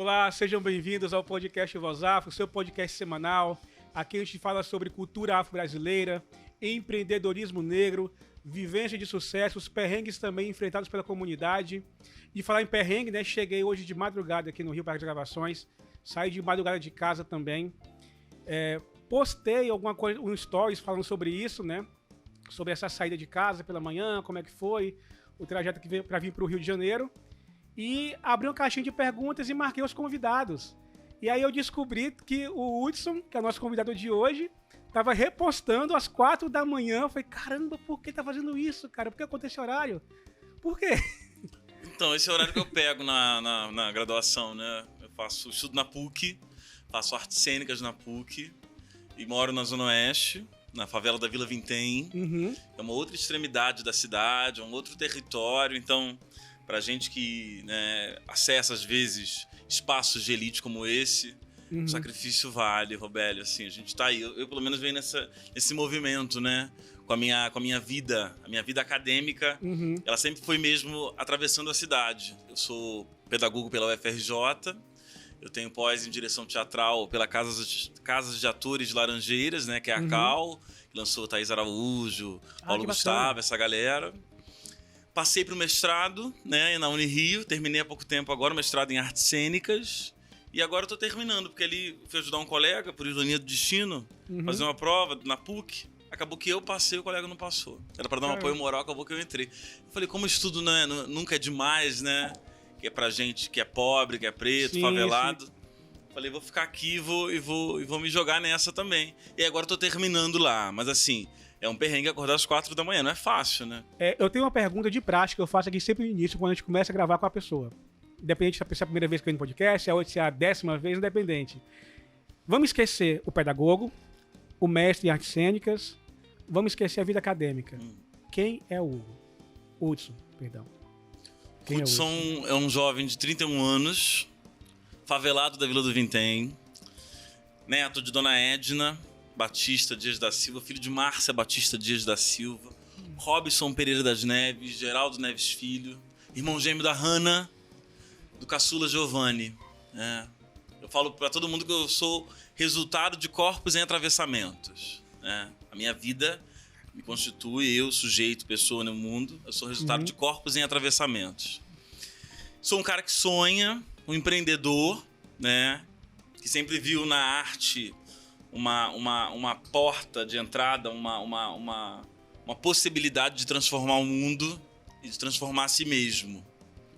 Olá, sejam bem-vindos ao podcast Voz Afro, seu podcast semanal. Aqui a gente fala sobre cultura afro-brasileira, empreendedorismo negro, vivência de sucesso, os perrengues também enfrentados pela comunidade. E falar em perrengue, né? Cheguei hoje de madrugada aqui no Rio para as gravações, saí de madrugada de casa também. Postei alguma coisa, um stories falando sobre isso, né? Sobre essa saída de casa pela manhã, como é que foi, o trajeto que veio para vir para o Rio de Janeiro. E abri uma caixinha de perguntas e marquei os convidados. E aí eu descobri que o Hudson, que é o nosso convidado de hoje, estava repostando às 4 da manhã. Eu falei, caramba, por que tá fazendo isso, cara? Por que acontece esse horário? Por quê? Então, esse é o horário que eu pego na graduação, né? Eu estudo na PUC, faço artes cênicas na PUC e moro na Zona Oeste, na favela da Vila Vintém. Uhum. É uma outra extremidade da cidade, é um outro território, então... Pra gente que, né, acessa, às vezes, espaços de elite como esse, o sacrifício vale, Robélio, assim, a gente tá aí. Eu pelo menos, venho nesse movimento, né, com a minha vida, acadêmica, ela sempre foi mesmo atravessando a cidade. Eu sou pedagogo pela UFRJ, eu tenho pós em direção teatral pela Casas de Atores de Laranjeiras, né, que é a CAL, que lançou Thaís Araújo, Paulo Gustavo, essa galera. Passei para o mestrado, né, na Unirio, terminei há pouco tempo agora o mestrado em artes cênicas e agora estou terminando, porque ali fui ajudar um colega, por ironia do destino, fazer uma prova na PUC, acabou que eu passei, o colega não passou. Era para dar um apoio moral, acabou que eu entrei. Eu falei, como estudo né, nunca é demais, né, que é pra gente que é pobre, que é preto, favelado. Sim. Falei, vou ficar aqui e vou me jogar nessa também. E agora estou terminando lá, mas assim... É um perrengue acordar às 4 da manhã, não é fácil, né? Eu tenho uma pergunta de prática que eu faço aqui sempre no início, quando a gente começa a gravar com a pessoa. Independente se é a primeira vez que eu venho no podcast, se é a 10ª vez, independente. Vamos esquecer o pedagogo, o mestre em artes cênicas, vamos esquecer a vida acadêmica. Quem é o Hugo? Hudson, perdão. Hudson é um jovem de 31 anos, favelado da Vila do Vintém, neto de Dona Edna Batista Dias da Silva, filho de Márcia Batista Dias da Silva, Robson Pereira das Neves, Geraldo Neves Filho, irmão gêmeo da Hannah, do caçula Giovanni. Eu falo pra todo mundo que eu sou resultado de corpos em atravessamentos. A minha vida me constitui, eu, sujeito, pessoa no mundo, eu sou resultado de corpos em atravessamentos. Sou um cara que sonha, um empreendedor, né, que sempre viu na arte... Uma porta de entrada, uma possibilidade de transformar o mundo e de transformar a si mesmo,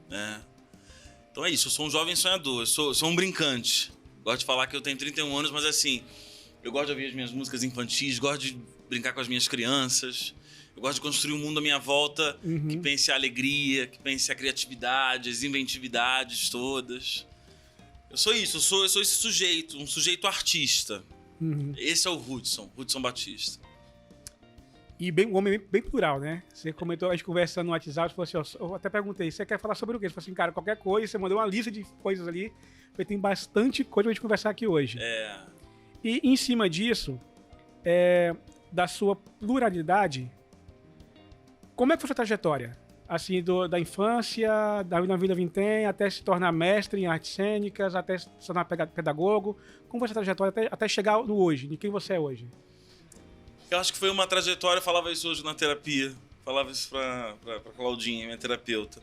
né? Então é isso, eu sou um jovem sonhador, eu sou um brincante. Gosto de falar que eu tenho 31 anos, mas assim, eu gosto de ouvir as minhas músicas infantis, gosto de brincar com as minhas crianças, eu gosto de construir um mundo à minha volta que pense a alegria, que pense a criatividade, as inventividades todas. Eu sou isso, eu sou esse sujeito, um sujeito artista. Esse é o Hudson Batista. E um homem bem plural, né? Você comentou, a gente conversando no WhatsApp, você falou assim, eu até perguntei, você quer falar sobre o quê? Você falou assim, cara, qualquer coisa, você mandou uma lista de coisas ali, tem bastante coisa pra gente conversar aqui hoje. E em cima disso, da sua pluralidade, como é que foi a sua trajetória? Assim, da infância, na Vila Vintém, até se tornar mestre em artes cênicas, até se tornar pedagogo. Como foi essa trajetória até chegar no hoje? De quem você é hoje? Eu acho que foi uma trajetória, eu falava isso hoje na terapia, falava isso pra Claudinha, minha terapeuta.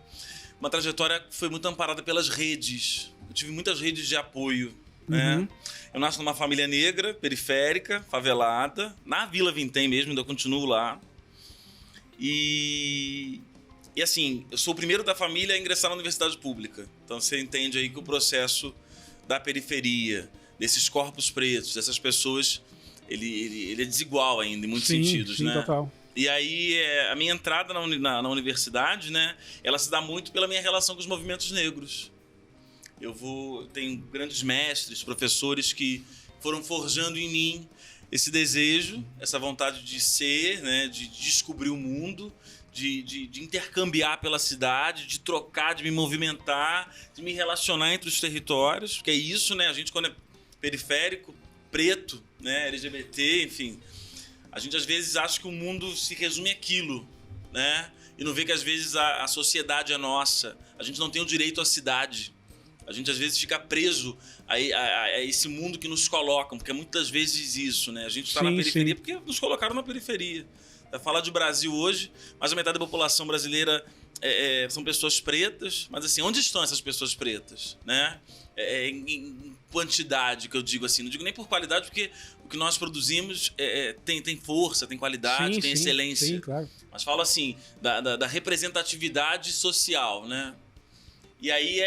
Uma trajetória que foi muito amparada pelas redes. Eu tive muitas redes de apoio, né? Eu nasci numa família negra, periférica, favelada, na Vila Vintém mesmo, ainda continuo lá. E assim, eu sou o primeiro da família a ingressar na universidade pública. Então você entende aí que o processo da periferia, desses corpos pretos, dessas pessoas, ele é desigual ainda em muitos sentidos, né? Total. E aí a minha entrada na universidade, né, ela se dá muito pela minha relação com os movimentos negros. Eu tenho grandes mestres, professores que foram forjando em mim esse desejo, essa vontade de ser, né, de descobrir o mundo, de intercambiar pela cidade, de trocar, de me movimentar, de me relacionar entre os territórios, porque é isso, né? A gente, quando é periférico, preto, né, LGBT, enfim, a gente às vezes acha que o mundo se resume àquilo, né? E não vê que às vezes a sociedade é nossa. A gente não tem o direito à cidade. A gente às vezes fica preso a esse mundo que nos colocam, porque muitas vezes isso, né? A gente está na periferia porque nos colocaram na periferia. Pra falar de Brasil hoje, mais da metade da população brasileira são pessoas pretas, mas assim, onde estão essas pessoas pretas, né? Em quantidade, que eu digo assim, não digo nem por qualidade, porque o que nós produzimos tem força, tem qualidade, tem excelência. Sim, claro. Mas falo assim, da representatividade social, né? E aí,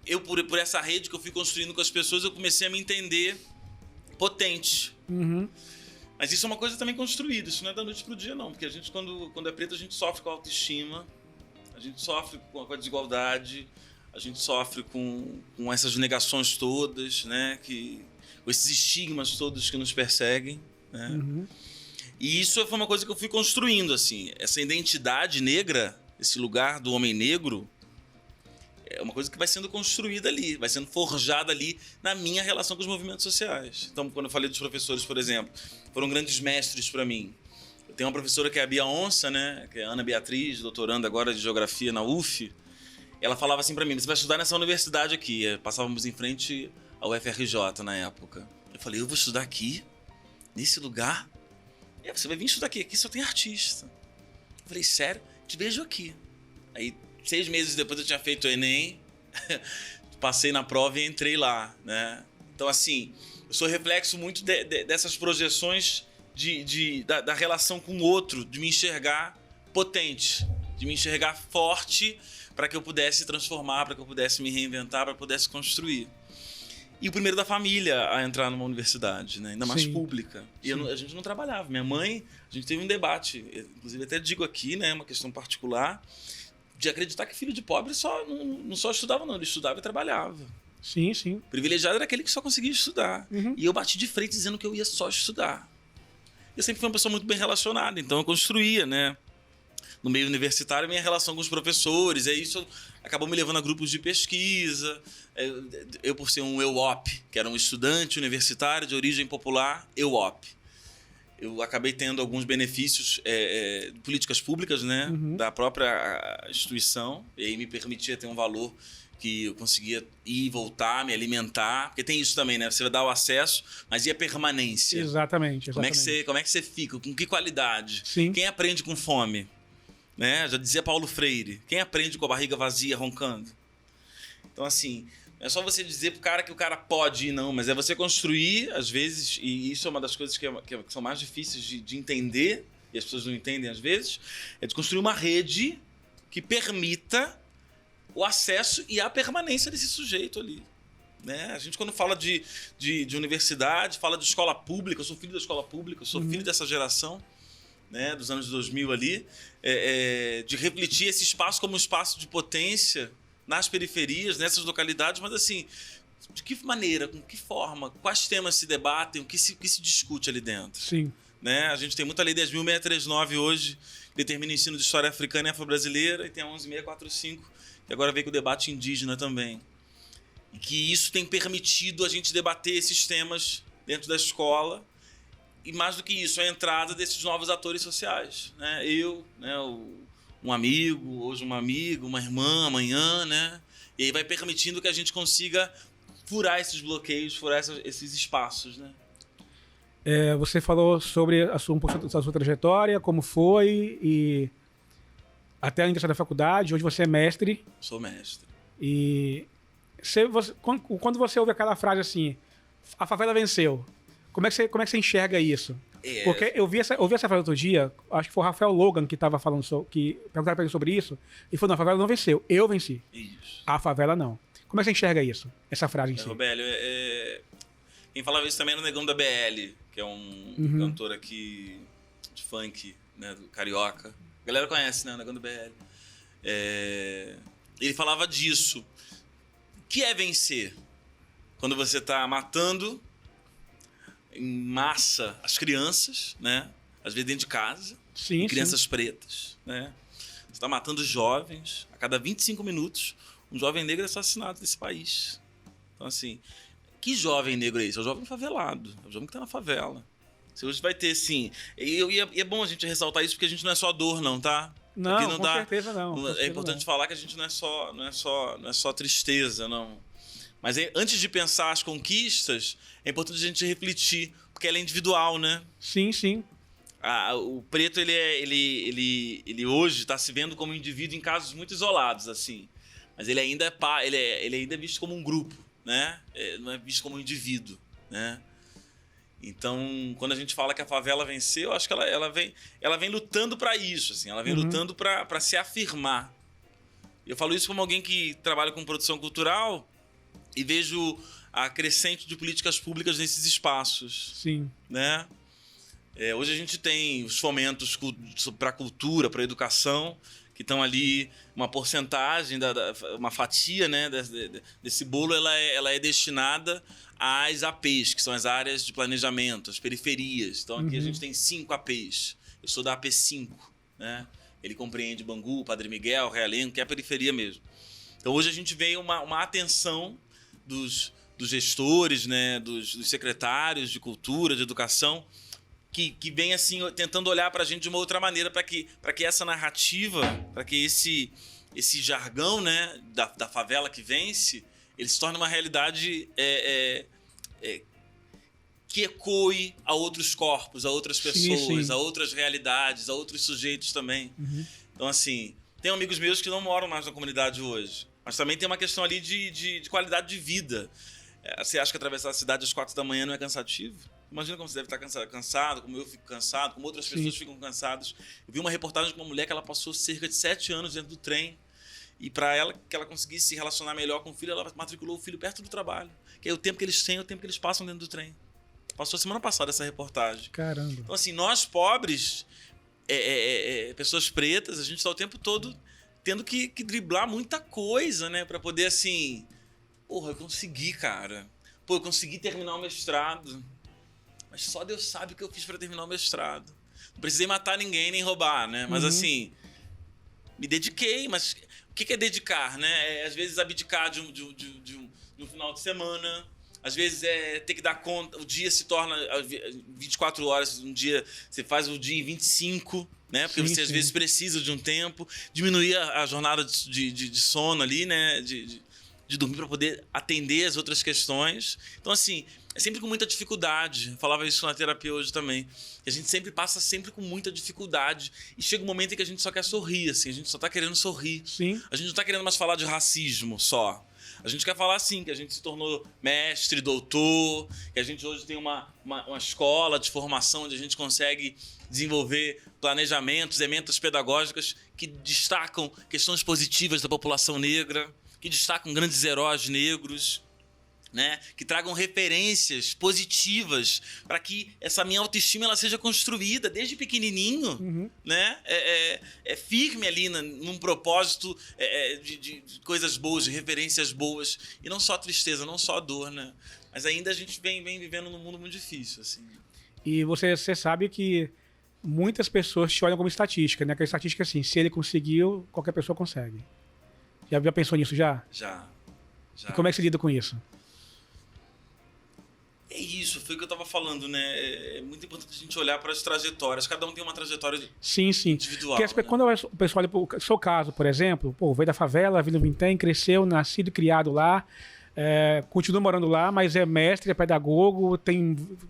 eu por essa rede que eu fui construindo com as pessoas, eu comecei a me entender potente. Uhum. Mas isso é uma coisa também construída, isso não é da noite pro dia, não. Porque a gente, quando é preto, a gente sofre com a autoestima, a gente sofre com a desigualdade, a gente sofre com essas negações todas, né? Com esses estigmas todos que nos perseguem, né? Uhum. E isso foi uma coisa que eu fui construindo, assim. Essa identidade negra, esse lugar do homem negro, é uma coisa que vai sendo construída ali, vai sendo forjada ali na minha relação com os movimentos sociais. Então, quando eu falei dos professores, por exemplo, foram grandes mestres para mim. Eu tenho uma professora que é a Bia Onça, né? Que é a Ana Beatriz, doutoranda agora de Geografia na UF. Ela falava assim para mim, você vai estudar nessa universidade aqui. Passávamos em frente ao UFRJ na época. Eu falei, eu vou estudar aqui? Nesse lugar? Você vai vir estudar aqui, aqui só tem artista. Eu falei, sério? Te vejo aqui. Aí, 6 meses depois eu tinha feito o Enem, passei na prova e entrei lá, né? Então, assim, eu sou reflexo muito dessas projeções da relação com o outro, de me enxergar potente, de me enxergar forte para que eu pudesse transformar, para que eu pudesse me reinventar, para que eu pudesse construir. E o primeiro da família a entrar numa universidade, né? Ainda mais pública. E a gente não trabalhava. Minha mãe, a gente teve um debate, inclusive até digo aqui, né? Uma questão particular, de acreditar que filho de pobre não só estudava, não. Ele estudava e trabalhava. Sim, sim. O privilegiado era aquele que só conseguia estudar. Uhum. E eu bati de frente dizendo que eu ia só estudar. Eu sempre fui uma pessoa muito bem relacionada, então eu construía, né? No meio universitário, minha relação com os professores. E isso acabou me levando a grupos de pesquisa. Eu, por ser um EUOP, que era um estudante universitário de origem popular, EUOP. Eu acabei tendo alguns benefícios de políticas públicas, né? Uhum. Da própria instituição. E aí me permitia ter um valor que eu conseguia ir e voltar, me alimentar. Porque tem isso também, né? Você vai dar o acesso, mas e a permanência? Exatamente. Como é que você fica? Com que qualidade? Sim. Quem aprende com fome? Né? Já dizia Paulo Freire. Quem aprende com a barriga vazia, roncando? Então, assim, não é só você dizer pro cara que o cara pode ir, não. Mas é você construir, às vezes, e isso é uma das coisas que são mais difíceis de entender, e as pessoas não entendem às vezes, é de construir uma rede que permita o acesso e a permanência desse sujeito ali. Né? A gente, quando fala de universidade, fala de escola pública, eu sou filho da escola pública, eu sou filho dessa geração, né, dos anos 2000 ali, de refletir esse espaço como um espaço de potência nas periferias, nessas localidades, mas assim, de que maneira, com que forma, quais temas se debatem, o que se discute ali dentro? Sim. Né? A gente tem muito a Lei 10.639 hoje, que determina o ensino de história africana e afro-brasileira, e tem a 11.645, que agora veio com o debate indígena também. E que isso tem permitido a gente debater esses temas dentro da escola. E mais do que isso, a entrada desses novos atores sociais. Né? Eu, né, um amigo, hoje uma amiga, uma irmã, amanhã, né? E aí vai permitindo que a gente consiga furar esses bloqueios, furar esses espaços. Né? Você falou sobre um pouco da sua trajetória, como foi, e até a ingressar da faculdade. Hoje você é mestre. Sou mestre. E quando você ouve aquela frase assim, a favela venceu, como é que você enxerga isso? Porque eu ouvi essa frase outro dia, acho que foi o Rafael Logan que estava falando, que perguntaram para ele sobre isso, e falou, não, a favela não venceu, eu venci. Isso. A favela não. Como é que você enxerga isso? Essa frase em si? Robélio, quem falava isso também era o Negão da BL, que é um cantor aqui de funk, né, do Carioca. A galera conhece, né, o Negão da BL. Ele falava disso. O que é vencer? Quando você está matando em massa as crianças, né? Às vezes dentro de casa, sim, crianças pretas, né? Você está matando jovens. A cada 25 minutos, um jovem negro é assassinado nesse país. Então, assim, que jovem negro é esse? É o jovem favelado, é o jovem que está na favela. Você hoje vai ter, assim... E é bom a gente ressaltar isso, porque a gente não é só dor, não, tá? Não, aqui não com dá, certeza não. É importante falar que a gente não é só tristeza, não. Mas antes de pensar as conquistas, é importante a gente refletir, porque ela é individual, né? Sim, sim. O preto, ele hoje está se vendo como indivíduo em casos muito isolados, assim. Mas ele ainda ele ainda é visto como um grupo, né? Não é visto como um indivíduo, né? Então, quando a gente fala que a favela venceu, acho que ela vem lutando para isso, assim. Ela vem lutando para se afirmar. Eu falo isso como alguém que trabalha com produção cultural e vejo a crescente de políticas públicas nesses espaços. Sim. Né? Hoje a gente tem os fomentos para a cultura, para a educação, que estão ali, uma porcentagem, uma fatia, né, desse bolo, ela é destinada às APs, que são as áreas de planejamento, as periferias. Então aqui a gente tem 5 APs. Eu sou da AP5, né? Ele compreende Bangu, Padre Miguel, Realengo, que é a periferia mesmo. Então hoje a gente vê uma atenção dos gestores, né, dos secretários de cultura, de educação, que vem assim tentando olhar para a gente de uma outra maneira, para que essa narrativa, para que esse jargão, né, da favela que vence, ele se torne uma realidade que ecoe a outros corpos, a outras pessoas, sim. a outras realidades, a outros sujeitos também. Então, assim, tem amigos meus que não moram mais na comunidade hoje, mas também tem uma questão ali de qualidade de vida. Você acha que atravessar a cidade às 4 da manhã não é cansativo? Imagina como você deve estar cansado, como eu fico cansado, como outras pessoas ficam cansadas. Eu vi uma reportagem com uma mulher que ela passou cerca de 7 anos dentro do trem. E para ela, que ela conseguisse se relacionar melhor com o filho, ela matriculou o filho perto do trabalho. Que é o tempo que eles têm, é o tempo que eles passam dentro do trem. Passou semana passada essa reportagem. Caramba. Então, assim, nós pobres, pessoas pretas, a gente está o tempo todo tendo que driblar muita coisa, né? Para poder, assim... Porra, eu consegui, cara. Pô, eu consegui terminar o mestrado. Mas só Deus sabe o que eu fiz para terminar o mestrado. Não precisei matar ninguém nem roubar, né? Mas assim, me dediquei. Mas o que é dedicar, né? Às vezes abdicar de um final de semana. Às vezes ter que dar conta. O dia se torna 24 horas. Um dia você faz o dia em 25, né? Porque você às vezes precisa de um tempo. Diminuir a jornada de sono ali, né? De dormir para poder atender as outras questões. Então, assim, é sempre com muita dificuldade. Eu falava isso na terapia hoje também. Que a gente sempre passa com muita dificuldade. E chega um momento em que a gente só quer sorrir, assim. A gente só tá querendo sorrir. Sim. A gente não tá querendo mais falar de racismo só. A gente quer falar, assim, que a gente se tornou mestre, doutor, que a gente hoje tem uma escola de formação onde a gente consegue desenvolver planejamentos, emendas pedagógicas que destacam questões positivas da população negra, que destacam grandes heróis negros, né? Que tragam referências positivas para que essa minha autoestima ela seja construída desde pequenininho, né? Firme ali num propósito de coisas boas, de referências boas, e não só tristeza, não só dor, né? Mas ainda a gente vem vivendo num mundo muito difícil, assim. E você sabe que muitas pessoas te olham como estatística, né? Aquela estatística assim, se ele conseguiu, qualquer pessoa consegue. Já pensou nisso já? Já. E como é que você lida com isso? É isso, foi o que eu estava falando, né? É muito importante a gente olhar para as trajetórias. Cada um tem uma trajetória individual. Porque né? Quando o pessoal olha para o seu caso, por exemplo, veio da favela, Vila Vintém, cresceu, nascido e criado lá, continua morando lá, mas é mestre, é pedagogo,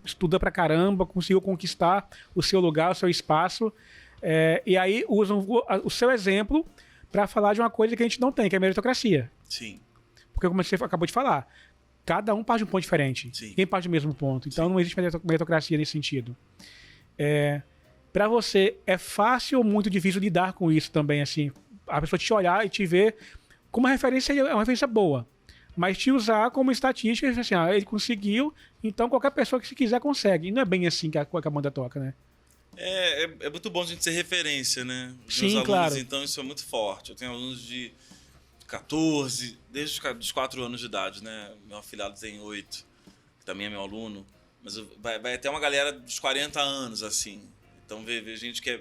estuda pra caramba, conseguiu conquistar o seu lugar, o seu espaço, e aí usam o seu exemplo para falar de uma coisa que a gente não tem, que é a meritocracia. Sim. Porque como você acabou de falar, cada um parte de um ponto diferente. Sim. Ninguém parte do mesmo ponto. Então não existe meritocracia nesse sentido. Para você, é fácil ou muito difícil lidar com isso também, assim? A pessoa te olhar e te ver como uma referência, é uma referência boa, mas te usar como estatística, assim, ele conseguiu, então qualquer pessoa que se quiser consegue. E não é bem assim que a banda toca, né? É muito bom a gente ser referência, né? Os Sim, meus alunos, claro. então, isso é muito forte. Eu tenho alunos de 14, desde os 4 anos de idade, né? Meu afilhado tem 8, que também é meu aluno. Mas vai até uma galera dos 40 anos, assim. Então, vê gente que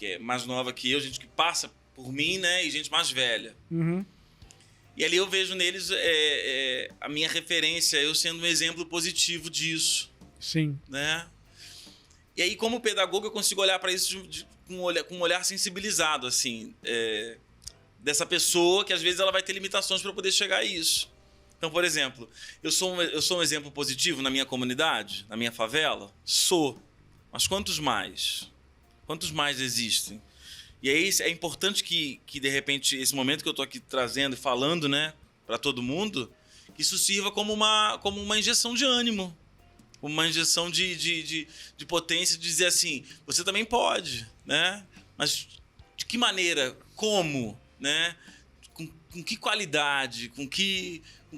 é mais nova que eu, gente que passa por mim, né? E gente mais velha. E ali eu vejo neles a minha referência, eu sendo um exemplo positivo disso. Sim. Né? E aí, como pedagogo, eu consigo olhar para isso com um olhar sensibilizado, assim, dessa pessoa que às vezes ela vai ter limitações para poder chegar a isso. Então, por exemplo, eu sou um exemplo positivo na minha comunidade, na minha favela? Sou. Mas quantos mais? Quantos mais existem? E aí é importante que de repente, esse momento que eu estou aqui trazendo e falando, né, para todo mundo, que isso sirva como uma injeção de ânimo, uma injeção de potência, de dizer assim, você também pode, né? Mas de que maneira? Como? Né? Com que qualidade? Com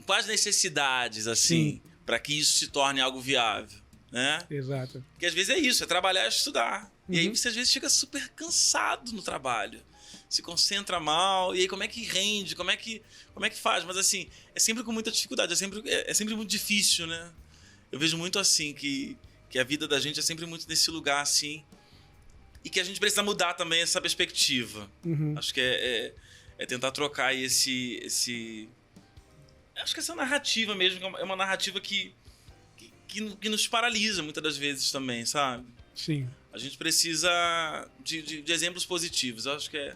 quais necessidades, assim, para que isso se torne algo viável, né? Exato. Porque às vezes é isso, é trabalhar e estudar. E aí você às vezes fica super cansado no trabalho. Se concentra mal, e aí como é que rende, como é que faz? Mas assim, é sempre com muita dificuldade, é sempre muito difícil, né? Eu vejo muito assim, que a vida da gente é sempre muito nesse lugar assim, e que a gente precisa mudar também essa perspectiva. Acho que é tentar trocar aí esse... Acho que essa narrativa mesmo, é uma narrativa que nos paralisa muitas das vezes também, sabe? Sim. A gente precisa de exemplos positivos. Eu acho que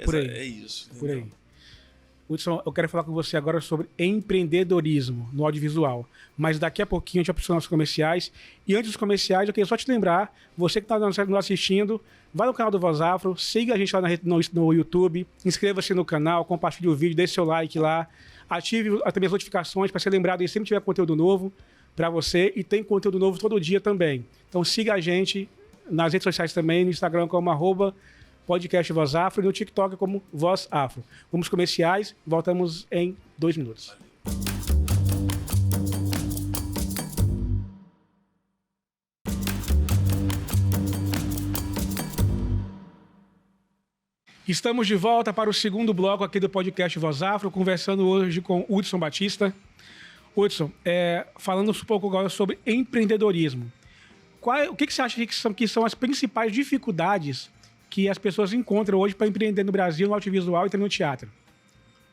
por aí. É isso. Por aí. Hudson, eu quero falar com você agora sobre empreendedorismo no audiovisual. Mas daqui a pouquinho a gente vai para os nossos comerciais. E antes dos comerciais, eu queria só te lembrar, você que está nos assistindo, vai no canal do Voz Afro, siga a gente lá no YouTube, inscreva-se no canal, compartilhe o vídeo, deixe seu like lá, ative também as notificações para ser lembrado e sempre tiver conteúdo novo para você. E tem conteúdo novo todo dia também. Então siga a gente nas redes sociais também, no Instagram como @podcast Voz Afro e no TikTok como Voz Afro. Vamos comerciais, voltamos em 2 minutos. Estamos de volta para o segundo bloco aqui do podcast Voz Afro, conversando hoje com Hudson Batista. Hudson, falando um pouco agora sobre empreendedorismo. O que você acha que são as principais dificuldades que as pessoas encontram hoje para empreender no Brasil, no audiovisual e também no teatro?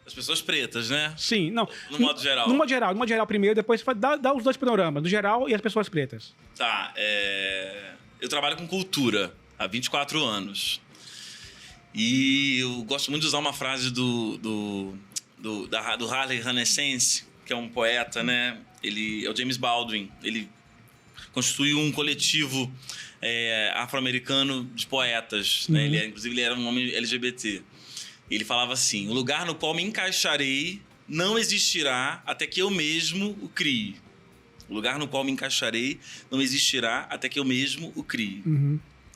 As pessoas pretas, né? Sim, não. No modo geral. No modo geral primeiro, depois dá os dois panoramas, no geral e as pessoas pretas. Tá, eu trabalho com cultura há 24 anos. E eu gosto muito de usar uma frase do Harley Renaissance, que é um poeta, né? Ele é o James Baldwin. Ele constituiu um coletivo afro-americano de poetas, né? Inclusive ele era um homem LGBT. Ele falava assim: o lugar no qual me encaixarei não existirá até que eu mesmo o crie. O lugar no qual me encaixarei não existirá até que eu mesmo o crie.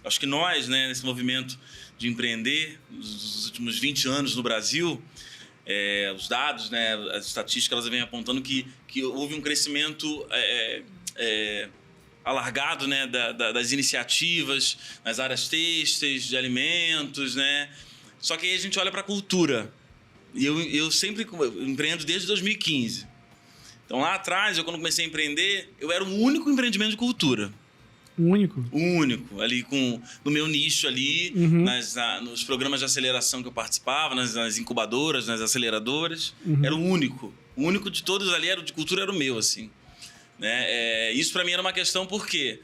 Acho que nós, né, nesse movimento de empreender, nos últimos 20 anos no Brasil, os dados, né, as estatísticas, elas vêm apontando que houve um crescimento alargado, né, das iniciativas nas áreas têxteis, de alimentos, né? Só que aí a gente olha para a cultura. E eu sempre empreendo desde 2015. Então lá atrás, quando comecei a empreender, eu era o único empreendimento de cultura. Único? Único, ali no meu nicho ali, nos programas de aceleração que eu participava, nas incubadoras, nas aceleradoras. Era o único. O único de todos ali, de cultura, era o meu, assim. Né? Isso para mim era uma questão porque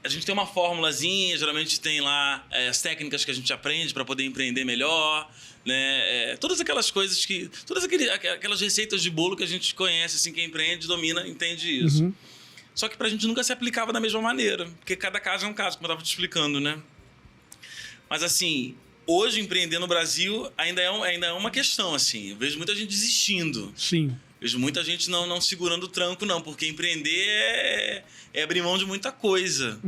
a gente tem uma formulazinha, geralmente tem lá as técnicas que a gente aprende para poder empreender melhor, né? Todas aquelas coisas todas aquelas receitas de bolo que a gente conhece, assim, quem empreende, domina, entende isso. Só que pra gente nunca se aplicava da mesma maneira, porque cada caso é um caso, como eu estava te explicando, né? Mas assim, hoje empreender no Brasil ainda é uma questão, assim. Eu vejo muita gente desistindo. Sim. Vejo muita gente não segurando o tranco, não, porque empreender é abrir mão de muita coisa.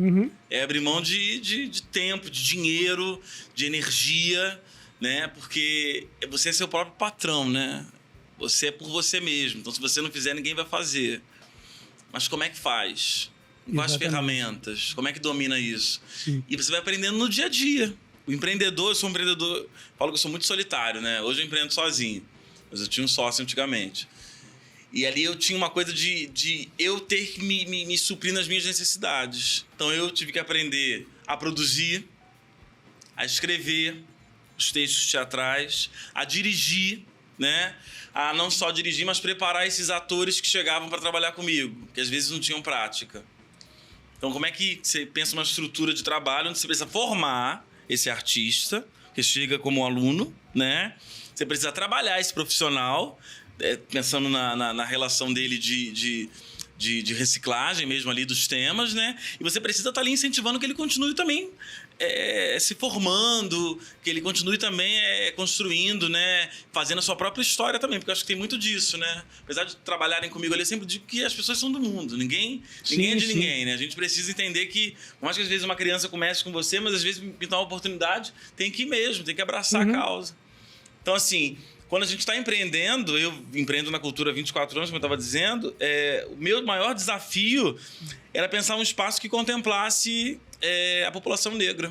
É abrir mão de tempo, de dinheiro, de energia, né? Porque você é seu próprio patrão, né? Você é por você mesmo. Então, se você não fizer, ninguém vai fazer. Mas como é que faz? Quais ferramentas? Como é que domina isso? Sim. E você vai aprendendo no dia a dia. Eu sou um empreendedor... Falo que eu sou muito solitário, né? Hoje eu empreendo sozinho. Mas eu tinha um sócio antigamente. E ali eu tinha uma coisa de eu ter que me suprir nas minhas necessidades. Então eu tive que aprender a produzir, a escrever os textos teatrais, a dirigir, né? A não só dirigir, mas preparar esses atores que chegavam para trabalhar comigo, que às vezes não tinham prática. Então, como é que você pensa uma estrutura de trabalho onde você precisa formar esse artista, que chega como aluno, né? Você precisa trabalhar esse profissional, pensando na relação dele de reciclagem mesmo ali dos temas, né? E você precisa estar ali incentivando que ele continue também se formando, que ele continue também construindo, né? Fazendo a sua própria história também, porque eu acho que tem muito disso, né? Apesar de trabalharem comigo ali, eu sempre digo que as pessoas são do mundo, ninguém é de ninguém, né? A gente precisa entender que, por mais que às vezes uma criança comece com você, mas às vezes pintar uma oportunidade, tem que ir mesmo, tem que abraçar a causa. Então, assim, quando a gente está empreendendo, eu empreendo na cultura há 24 anos, como eu estava dizendo, o meu maior desafio era pensar um espaço que contemplasse a população negra.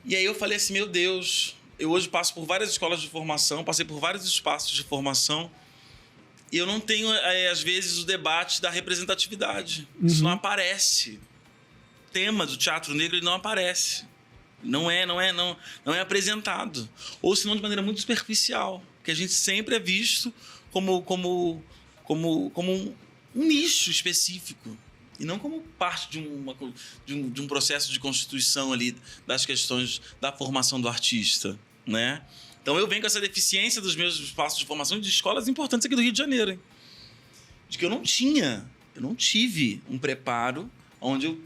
E aí eu falei assim, meu Deus, eu hoje passo por várias escolas de formação, passei por vários espaços de formação, e eu não tenho, às vezes, o debate da representatividade. Isso não aparece. O tema do teatro negro ele não aparece. Não é apresentado. Ou senão de maneira muito superficial. Que a gente sempre é visto como um nicho específico. E não como parte de um processo de constituição ali das questões da formação do artista, né? Então eu venho com essa deficiência dos meus espaços de formação de escolas importantes aqui do Rio de Janeiro, hein? De que eu não tive um preparo onde eu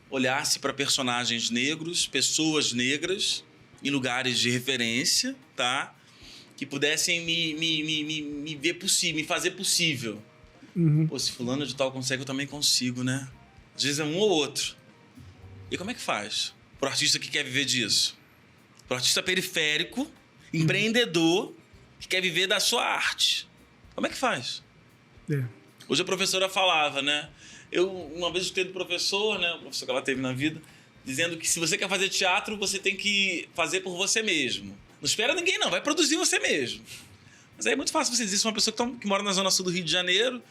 olhasse para personagens negros, pessoas negras, em lugares de referência, tá? Que pudessem me ver possível, me fazer possível. Pô, se fulano de tal consegue, eu também consigo, né? Às vezes é um ou outro. E como é que faz? Pro artista que quer viver disso. Pro artista periférico, empreendedor, que quer viver da sua arte. Como é que faz? Hoje a professora falava, né? Eu, uma vez, escutei do professor, né? O professor que ela teve na vida, dizendo que se você quer fazer teatro, você tem que fazer por você mesmo. Não espera ninguém, não. Vai produzir você mesmo. Mas aí é muito fácil você dizer isso, uma pessoa que mora na zona sul do Rio de Janeiro,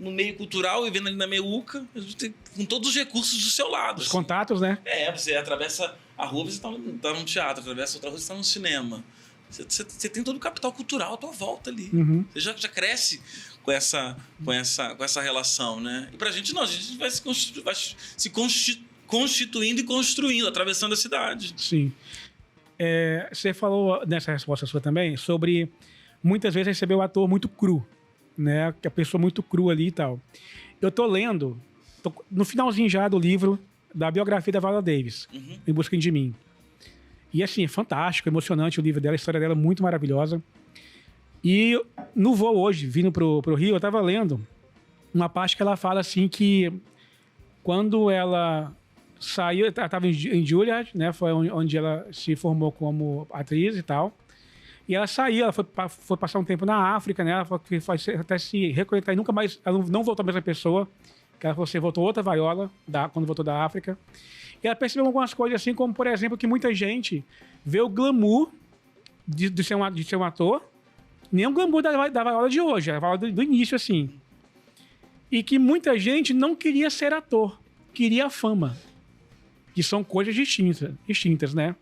no meio cultural, vivendo ali na meiuca, com todos os recursos do seu lado. Os contatos, né? Você atravessa a rua, você está num teatro, atravessa outra rua, você está num cinema. Você tem todo o capital cultural à tua volta ali. Você já cresce com essa relação, né? E pra gente não, a gente vai se constituindo e construindo, atravessando a cidade. Sim. Você falou nessa resposta sua também sobre muitas vezes receber o ator muito cru, né? Que a pessoa muito crua ali e tal. Eu tô lendo, no finalzinho já do livro da biografia da Viola Davis, Em Busca de Mim. E assim, é fantástico, emocionante o livro dela, a história dela é muito maravilhosa. E no voo hoje, vindo pro Rio, eu tava lendo uma parte que ela fala assim que quando ela saiu, ela estava em Juilliard, né? Foi onde ela se formou como atriz e tal. E ela saiu, ela foi passar um tempo na África, né? Ela foi até se reconectar e nunca mais, ela não voltou a mesma pessoa. Que ela voltou outra Viola quando voltou da África. E ela percebeu algumas coisas assim, como por exemplo que muita gente vê o glamour de ser um ator, nem o glamour da Viola de hoje, a Viola do início assim. E que muita gente não queria ser ator, queria a fama. Que são coisas distintas, né?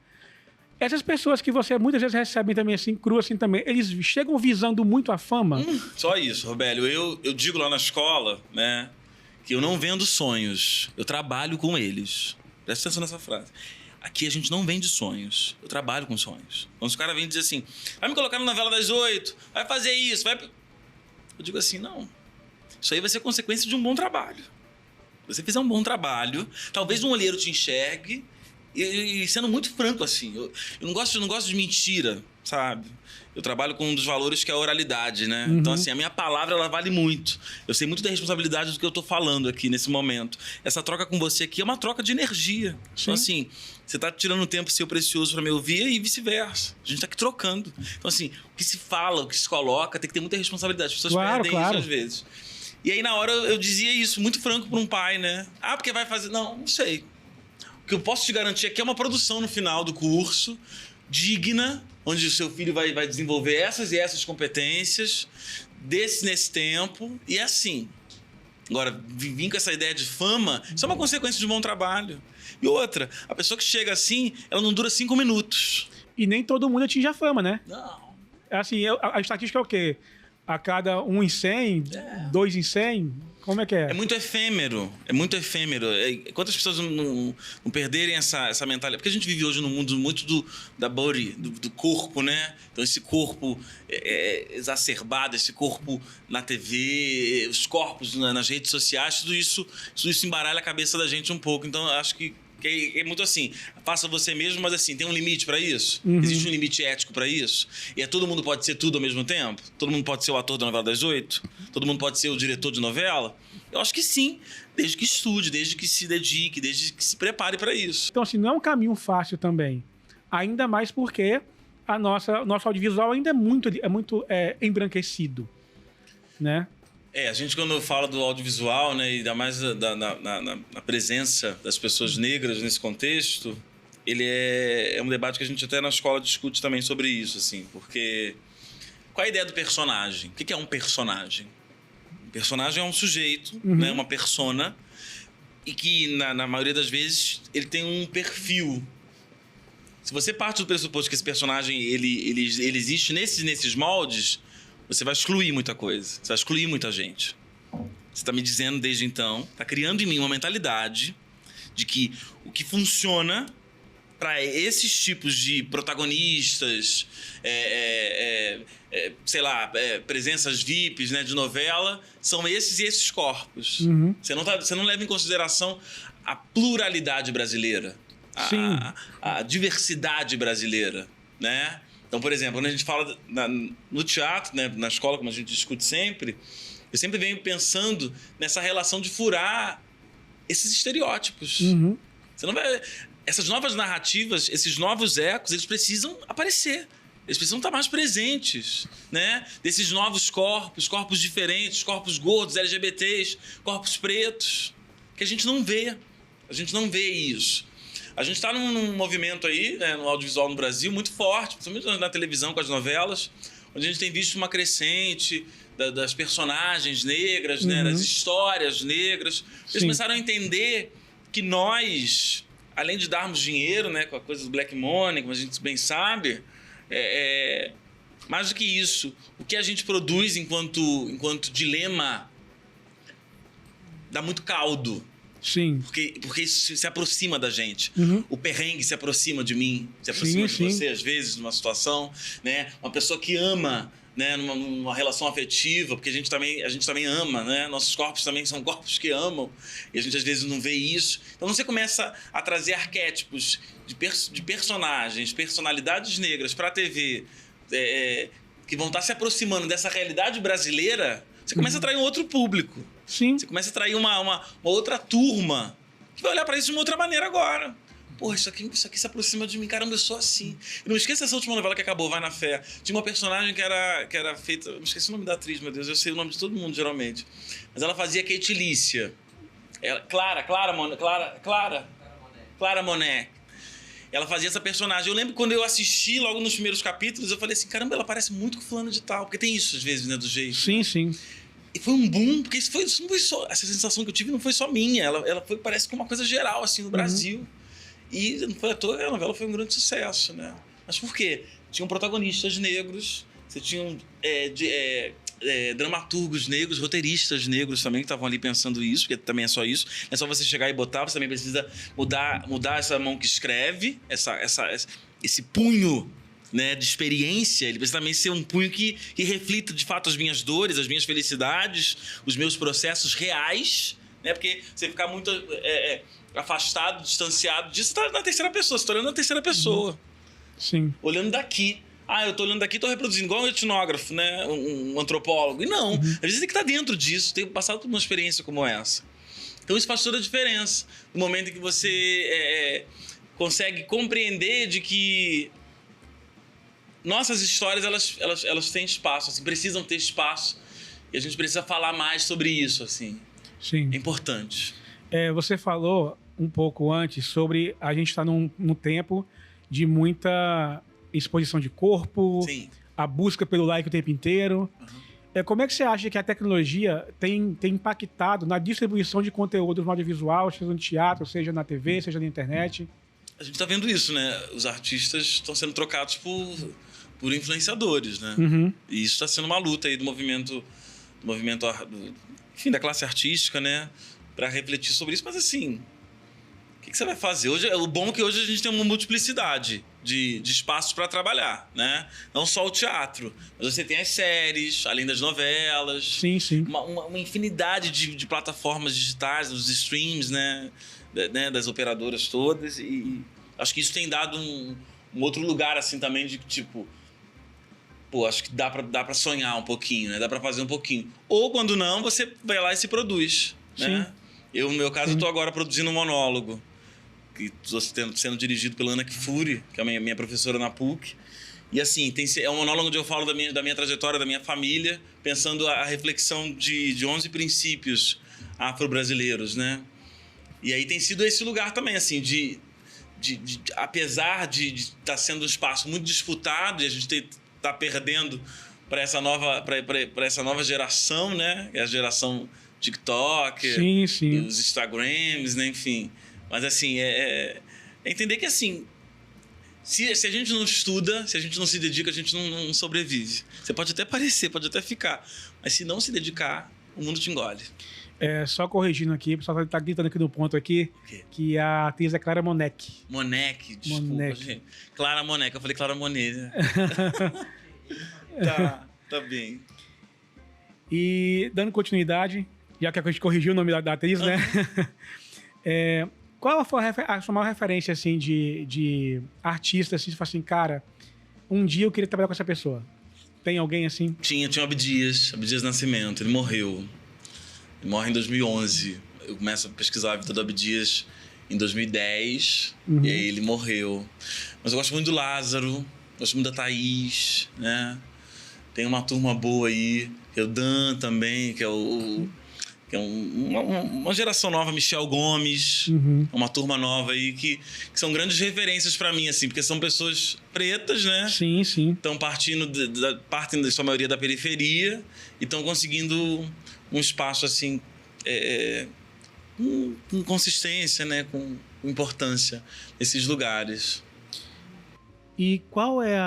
Essas pessoas que você muitas vezes recebem também assim, cru assim também, eles chegam visando muito a fama? Só isso, Robélio. Eu digo lá na escola, né, que eu não vendo sonhos, eu trabalho com eles. Presta atenção nessa frase. Aqui a gente não vende sonhos, eu trabalho com sonhos. Quando os caras vêm dizer assim, vai me colocar na novela das 8, vai fazer isso, vai... Eu digo assim, não. Isso aí vai ser consequência de um bom trabalho. Se você fizer um bom trabalho, talvez um olheiro te enxergue, e sendo muito franco assim, eu não gosto de mentira, sabe? Eu trabalho com um dos valores que é a oralidade, né? Então assim, a minha palavra ela vale muito. Eu sei muito da responsabilidade do que eu tô falando aqui nesse momento. Essa troca com você aqui é uma troca de energia. Então assim, você tá tirando um tempo seu precioso para me ouvir e vice-versa. A gente tá aqui trocando. Então assim, o que se fala, o que se coloca, tem que ter muita responsabilidade. As pessoas perdem isso às vezes. E aí, na hora, eu dizia isso, muito franco para um pai, né? Ah, porque vai fazer... Não sei. O que eu posso te garantir é que é uma produção no final do curso, digna, onde o seu filho vai desenvolver essas e essas competências, nesse tempo, e é assim. Agora, vir com essa ideia de fama, isso é uma consequência de um bom trabalho. E outra, a pessoa que chega assim, ela não dura 5 minutos. E nem todo mundo atinge a fama, né? Não. Assim, a estatística é o quê? a cada 1 em 100, 2 em 100? Como é que é? É muito efêmero. É muito efêmero. Quantas pessoas não perderem essa mentalidade? Porque a gente vive hoje num mundo muito da body, do corpo, né? Então, esse corpo exacerbado, esse corpo na TV, os corpos nas redes sociais, tudo isso embaralha a cabeça da gente um pouco. Então, eu acho que é muito assim, faça você mesmo, mas assim, tem um limite para isso? Existe um limite ético para isso? E todo mundo pode ser tudo ao mesmo tempo? Todo mundo pode ser o ator da novela das 8? Todo mundo pode ser o diretor de novela? Eu acho que sim, desde que estude, desde que se dedique, desde que se prepare para isso. Então, assim, não é um caminho fácil também. Ainda mais porque o nosso audiovisual ainda é muito embranquecido, né? A gente quando fala do audiovisual, né, e ainda mais na presença das pessoas negras nesse contexto, ele é um debate que a gente até na escola discute também sobre isso, assim, porque qual é a ideia do personagem? O que é um personagem? Um personagem é um sujeito, né, uma persona, e que na maioria das vezes ele tem um perfil. Se você parte do pressuposto que esse personagem ele existe nesses moldes, você vai excluir muita coisa. Você vai excluir muita gente. Você está me dizendo desde então, está criando em mim uma mentalidade de que o que funciona para esses tipos de protagonistas, sei lá, presenças VIPs, né, de novela, são esses e esses corpos. Você não leva em consideração a pluralidade brasileira, a diversidade brasileira, né? Então, por exemplo, quando a gente fala no teatro, né, na escola, como a gente discute sempre, eu sempre venho pensando nessa relação de furar esses estereótipos. Você não vai... Essas novas narrativas, esses novos ecos, eles precisam aparecer. Eles precisam estar mais presentes, né? Desses novos corpos diferentes, corpos gordos, LGBTs, corpos pretos, que a gente não vê. A gente não vê isso. A gente está num movimento aí, né, no audiovisual no Brasil, muito forte, principalmente na televisão com as novelas, onde a gente tem visto uma crescente das personagens negras, né, das histórias negras. Eles começaram a entender que nós, além de darmos dinheiro, né, com a coisa do Black Money, como a gente bem sabe, mais do que isso, o que a gente produz enquanto dilema dá muito caldo. Sim. Porque isso se aproxima da gente. O perrengue se aproxima de mim, se aproxima de você, às vezes, numa situação, né? Uma pessoa que ama, né? Numa relação afetiva, porque a gente também ama, né? Nossos corpos também são corpos que amam, e a gente às vezes não vê isso. Então você começa a trazer arquétipos de personagens, personalidades negras para a TV, que vão estar se aproximando dessa realidade brasileira. Você começa a atrair um outro público. Sim. Você começa a atrair uma outra turma que vai olhar para isso de uma outra maneira agora. Pô, isso aqui se aproxima de mim. Caramba, eu sou assim. E não esqueça essa última novela que acabou, Vai na Fé. Tinha uma personagem que era feita... Não esqueci o nome da atriz, meu Deus. Eu sei o nome de todo mundo, geralmente. Mas ela fazia Kate Lícia. Clara Monet. Ela fazia essa personagem. Eu lembro quando eu assisti logo nos primeiros capítulos, eu falei assim, caramba, ela parece muito com fulano de tal. Porque tem isso às vezes, né, do jeito. Sim, sim. E foi um boom, porque isso não foi só... Essa sensação que eu tive não foi só minha. Ela parece que uma coisa geral, assim, no Brasil. E não foi à toa, a novela foi um grande sucesso, né? Mas por quê? Tinham protagonistas negros, você tinha dramaturgos negros, roteiristas negros também que estavam ali pensando isso, porque também é só isso. Não é só você chegar e botar, você também precisa mudar essa mão que escreve, esse punho, né, de experiência. Ele precisa também ser um punho que reflita de fato as minhas dores, as minhas felicidades, os meus processos reais, né? Porque você ficar muito afastado, distanciado disso, você tá na terceira pessoa, você tá olhando na terceira pessoa. Sim. Olhando daqui. Eu tô olhando daqui, tô reproduzindo, igual um etnógrafo, né? Um antropólogo. E não, às vezes tem que estar dentro disso, tem passado por uma experiência como essa. Então isso faz toda a diferença. No momento em que você consegue compreender de que nossas histórias, elas têm espaço, assim, precisam ter espaço. E a gente precisa falar mais sobre isso, assim. Sim. É importante. Você falou um pouco antes sobre a gente estar num tempo de muita exposição de corpo, Sim. A busca pelo like o tempo inteiro. Como é que você acha que a tecnologia tem impactado na distribuição de conteúdo no audiovisual, seja no teatro, seja na TV, seja na internet? A gente está vendo isso, né? Os artistas estão sendo trocados por por influenciadores, né? E isso está sendo uma luta aí do movimento enfim, da classe artística, né? Para refletir sobre isso. Mas assim, o que você vai fazer? O bom é que hoje a gente tem uma multiplicidade de espaços para trabalhar, né? Não só o teatro, mas você tem as séries, além das novelas. Sim, sim. Uma infinidade de plataformas digitais, os streams, né? Das operadoras todas. E acho que isso tem dado um outro lugar, assim, também de tipo... Pô, acho que dá pra sonhar um pouquinho, né? Dá pra fazer um pouquinho. Ou, quando não, você vai lá e se produz, né? Sim. Eu, no meu caso, estou agora produzindo um monólogo. Que estou sendo dirigido pela Ana Kfouri, que é a minha professora na PUC. E, assim, é um monólogo onde eu falo da minha trajetória, da minha família, pensando a reflexão de 11 princípios afro-brasileiros, né? E aí tem sido esse lugar também, assim, apesar de estar sendo um espaço muito disputado e a gente tá perdendo para essa nova geração, né? É a geração TikTok, sim. os Instagrams, né? Enfim. Mas, assim, é entender que, assim, se a gente não estuda, se a gente não se dedica, a gente não sobrevive. Você pode até parecer, pode até ficar, mas se não se dedicar, o mundo te engole. Só corrigindo aqui, o pessoal tá gritando aqui no ponto aqui, que a atriz é Clara Monek. Monek, desculpa, gente. Clara Monek, eu falei Clara Monet. Né? Tá bem. E dando continuidade, já que a gente corrigiu o nome da atriz, né? Qual foi a sua maior referência, assim, de artista, assim, você fala assim, cara, um dia eu queria trabalhar com essa pessoa? Tem alguém assim? Tinha o Abdias Nascimento, ele morreu. Ele morre em 2011. Eu começo a pesquisar a vida do Abdias em 2010, e aí ele morreu. Mas eu gosto muito do Lázaro, gosto muito da Thaís, né? Tem uma turma boa aí, o Dan também, que é uma geração nova, Michel Gomes, uma turma nova aí que são grandes referências para mim, assim, porque são pessoas pretas, né? Sim. Estão partem da sua maioria da periferia e estão conseguindo um espaço, assim, com consistência, né? Com importância nesses lugares. E qual é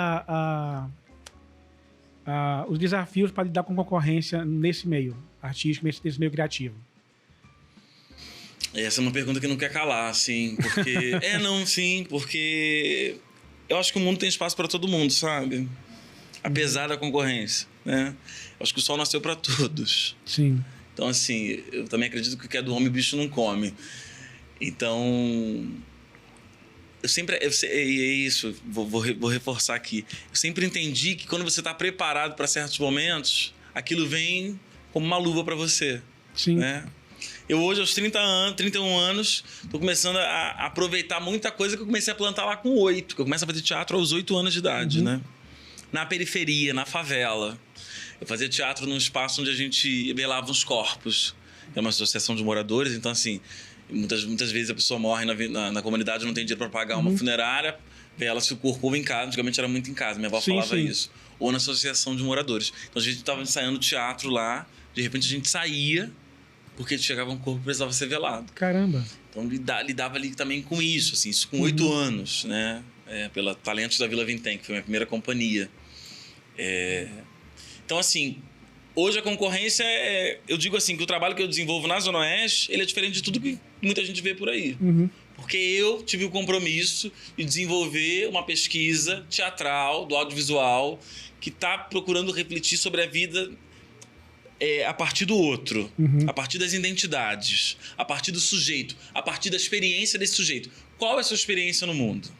os desafios para lidar com concorrência nesse meio artístico, nesse meio criativo? Essa é uma pergunta que não quer calar, assim, porque... porque eu acho que o mundo tem espaço para todo mundo, sabe? Apesar da concorrência, né? Eu acho que o sol nasceu para todos. Sim. Então, assim, eu também acredito que o que é do homem o bicho não come. Então... é isso, vou reforçar aqui. Eu sempre entendi que quando você está preparado para certos momentos, aquilo vem como uma luva para você. Sim. Né? Eu hoje, aos 31 anos, estou começando a aproveitar muita coisa que eu comecei a plantar lá com 8. Que eu começo a fazer teatro aos 8 anos de idade, né? Na periferia, na favela. Eu fazia teatro num espaço onde a gente velava os corpos. É uma associação de moradores, então, assim... Muitas vezes a pessoa morre na comunidade, não tem dinheiro para pagar uma funerária, vela-se o corpo ou em casa. Antigamente era muito em casa, minha avó falava isso. Ou na associação de moradores. Então a gente estava ensaiando teatro lá, de repente a gente saía, porque chegava um corpo que precisava ser velado. Caramba! Então lidava ali também com isso, assim, isso com 8 anos, né? Pela Talentos da Vila Vintém, que foi a minha primeira companhia. Então, assim... Hoje a concorrência eu digo assim, que o trabalho que eu desenvolvo na Zona Oeste, ele é diferente de tudo que muita gente vê por aí. Porque eu tive o compromisso de desenvolver uma pesquisa teatral, do audiovisual, que está procurando refletir sobre a vida a partir do outro, a partir das identidades, a partir do sujeito, a partir da experiência desse sujeito. Qual é a sua experiência no mundo?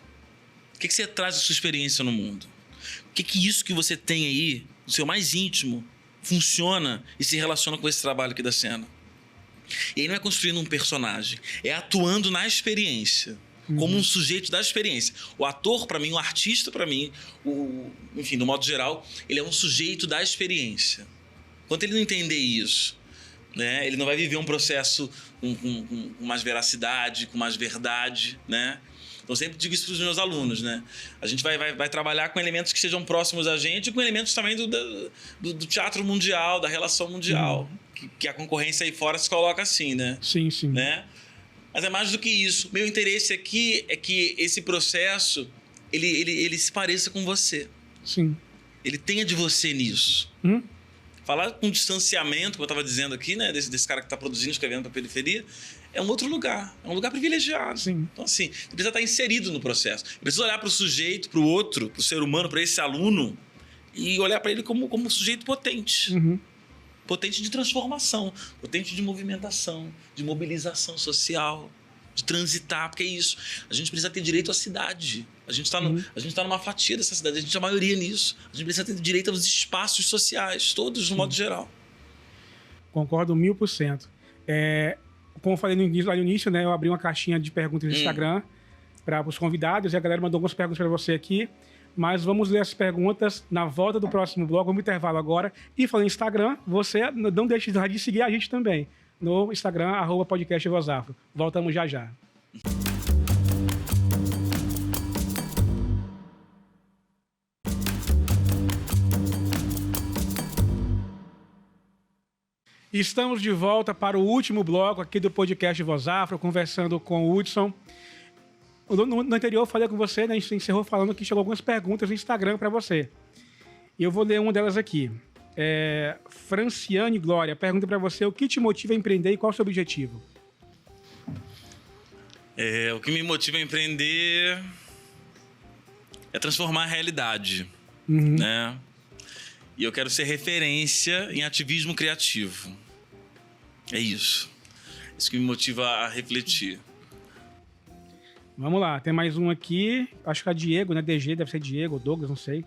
O que você traz da sua experiência no mundo? O que isso que você tem aí, o seu mais íntimo, funciona e se relaciona com esse trabalho aqui da cena. E aí não é construindo um personagem, é atuando na experiência, como um sujeito da experiência. O ator, para mim, o artista, para mim, enfim, do modo geral, ele é um sujeito da experiência. Enquanto ele não entender isso, né, ele não vai viver um processo com mais veracidade, com mais verdade, né? Então, eu sempre digo isso para os meus alunos, né? A gente vai trabalhar com elementos que sejam próximos a gente e com elementos também do teatro mundial, da relação mundial. Que a concorrência aí fora se coloca assim, né? Sim. Né? Mas é mais do que isso. Meu interesse aqui é que esse processo, ele se pareça com você. Sim. ele tenha de você nisso. Falar com distanciamento, como eu estava dizendo aqui, né? Desse cara que está produzindo, escrevendo para a periferia, é um outro lugar. É um lugar privilegiado. Sim. Então, assim, ele precisa estar inserido no processo. Ele precisa olhar para o sujeito, para o outro, para o ser humano, para esse aluno, e olhar para ele como um sujeito potente. Potente de transformação, potente de movimentação, de mobilização social, de transitar, porque é isso. A gente precisa ter direito à cidade. A gente está numa fatia dessa cidade, a gente é a maioria nisso. A gente precisa ter direito aos espaços sociais, todos, no modo geral. Concordo 1000%. Como eu falei lá no início, né, eu abri uma caixinha de perguntas no Instagram para os convidados, e a galera mandou algumas perguntas para você aqui. Mas vamos ler as perguntas na volta do próximo bloco. Vamos intervalo agora. E falando em Instagram, você não deixe de seguir a gente também. No Instagram, @podcastvozafro. Voltamos já já. Estamos de volta para o último bloco aqui do podcast Voz Afro, conversando com o Hudson. No anterior eu falei com você, né, a gente encerrou falando que chegou algumas perguntas no Instagram para você. E eu vou ler uma delas aqui. Franciane Glória pergunta para você o que te motiva a empreender e qual é o seu objetivo? O que me motiva a empreender é transformar a realidade, né? E eu quero ser referência em ativismo criativo. É isso. Isso que me motiva a refletir. Vamos lá, tem mais um aqui. Acho que é Diego, né? DG, deve ser Diego, Douglas, não sei.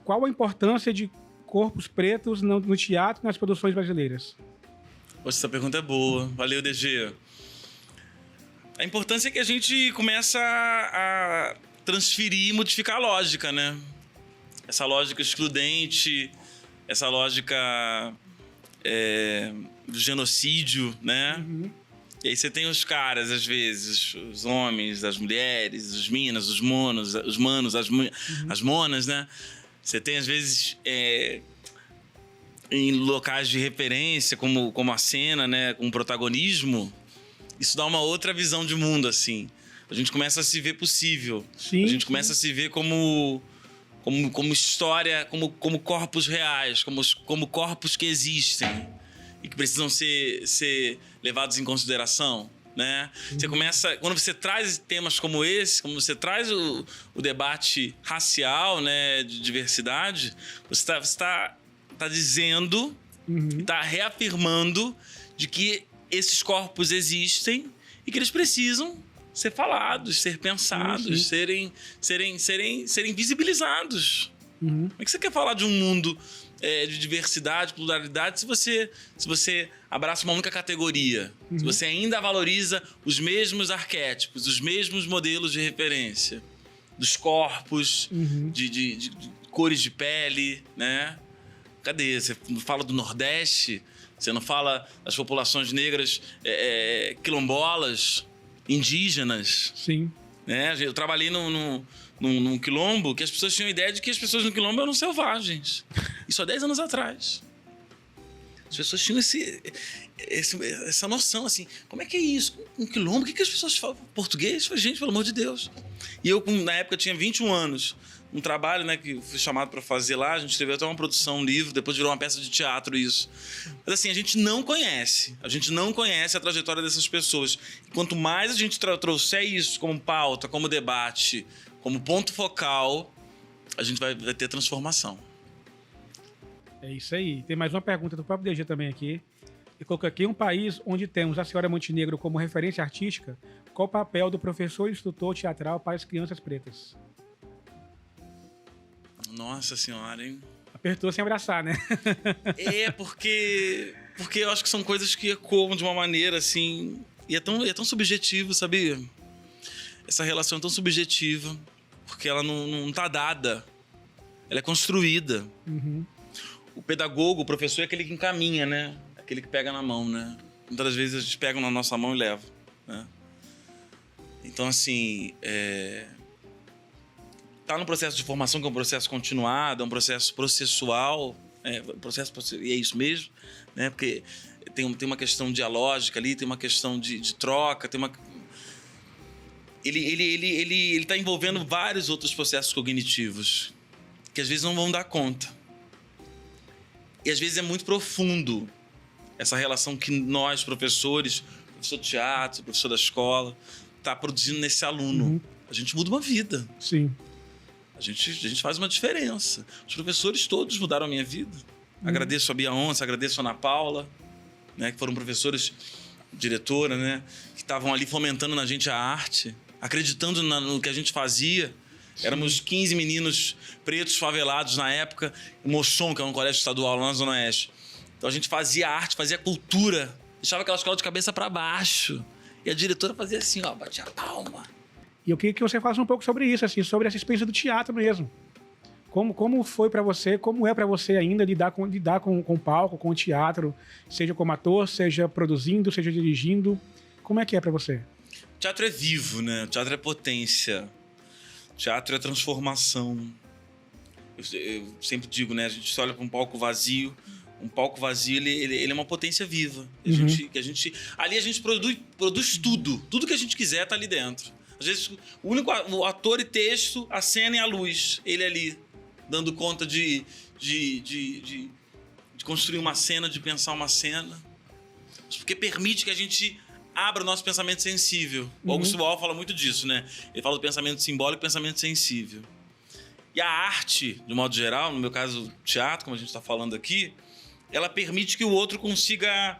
Qual a importância de corpos pretos no teatro e nas produções brasileiras? Poxa, essa pergunta é boa. Valeu, DG. A importância é que a gente começa a transferir e modificar a lógica, né? Essa lógica excludente, essa lógica do genocídio, né? E aí você tem os caras, às vezes, os homens, as mulheres, os minas, os monos, as monas, né? Você tem, às vezes, em locais de referência, como a cena, né? Com protagonismo, isso dá uma outra visão de mundo, assim. A gente começa a se ver possível. Sim, a gente começa a se ver como história, como corpos reais, como corpos que existem e que precisam ser levados em consideração, né? Você começa, quando você traz temas como esse, como você traz o debate racial, né, de diversidade, você está dizendo, está reafirmando de que esses corpos existem e que eles precisam ser falados, ser pensados, serem visibilizados. Como é que você quer falar de um mundo de diversidade, pluralidade, se você abraça uma única categoria? Se você ainda valoriza os mesmos arquétipos, os mesmos modelos de referência, dos corpos, de cores de pele, né? Cadê? Você não fala do Nordeste? Você não fala das populações negras quilombolas, indígenas? Sim. Né? Eu trabalhei num quilombo que as pessoas tinham ideia de que as pessoas no quilombo eram selvagens. Isso há 10 anos atrás. As pessoas tinham essa noção, assim, como é que é isso? Um quilombo? O que as pessoas falam? Português? Gente, pelo amor de Deus. E eu, na época, tinha 21 anos. Um trabalho, né, que fui chamado para fazer lá, a gente teve até uma produção, um livro, depois virou uma peça de teatro isso. Mas assim, a gente não conhece a trajetória dessas pessoas. E quanto mais a gente trouxer isso como pauta, como debate, como ponto focal, a gente vai ter transformação. É isso aí. Tem mais uma pergunta do próprio DG também aqui. Eu coloquei aqui: um país onde temos a senhora Montenegro como referência artística, qual o papel do professor e instrutor teatral para as crianças pretas? Nossa senhora, hein? Apertou sem abraçar, né? Porque eu acho que são coisas que ecoam de uma maneira, assim... E é tão subjetivo, sabia? Essa relação é tão subjetiva, porque ela não tá dada. Ela é construída. O pedagogo, o professor, é aquele que encaminha, né? Aquele que pega na mão, né? Muitas das vezes a gente pega na nossa mão e leva, né? Então, assim... Tá no processo de formação, que é um processo continuado, é um processo processual, e é isso mesmo, né? Porque tem uma questão dialógica ali, tem uma questão de troca, tem uma... Ele tá envolvendo vários outros processos cognitivos. que às vezes não vão dar conta. E às vezes é muito profundo essa relação que nós, professores, professor de teatro, professor da escola, tá produzindo nesse aluno. A gente muda uma vida. Sim. A gente faz uma diferença. Os professores todos mudaram a minha vida. Agradeço a Bia Onça, agradeço a Ana Paula, né, que foram professores, diretora, né, que estavam ali fomentando na gente a arte, acreditando no que a gente fazia. Sim. Éramos 15 meninos pretos favelados na época, em Mochon, que é um colégio estadual lá na Zona Oeste. Então a gente fazia arte, fazia cultura, deixava aquela escola de cabeça para baixo. E a diretora fazia assim, ó, batia a palma. E eu queria que você falasse um pouco sobre isso, assim, sobre essa experiência do teatro mesmo. Como foi para você, como é para você ainda lidar com o palco, com o teatro, seja como ator, seja produzindo, seja dirigindo. Como é que é para você? O teatro é vivo, né? O teatro é potência. O teatro é transformação. Eu sempre digo, né? A gente olha para um palco vazio. Um palco vazio, ele é uma potência viva. Ali a gente produz tudo. Tudo que a gente quiser tá ali dentro. Às vezes, o ator e texto, a cena e a luz. Ele ali, dando conta de construir uma cena, de pensar uma cena. Porque permite que a gente abra o nosso pensamento sensível. O Augusto Boal fala muito disso, né? Ele fala do pensamento simbólico e pensamento sensível. E a arte, de modo geral, no meu caso, teatro, como a gente está falando aqui, ela permite que o outro consiga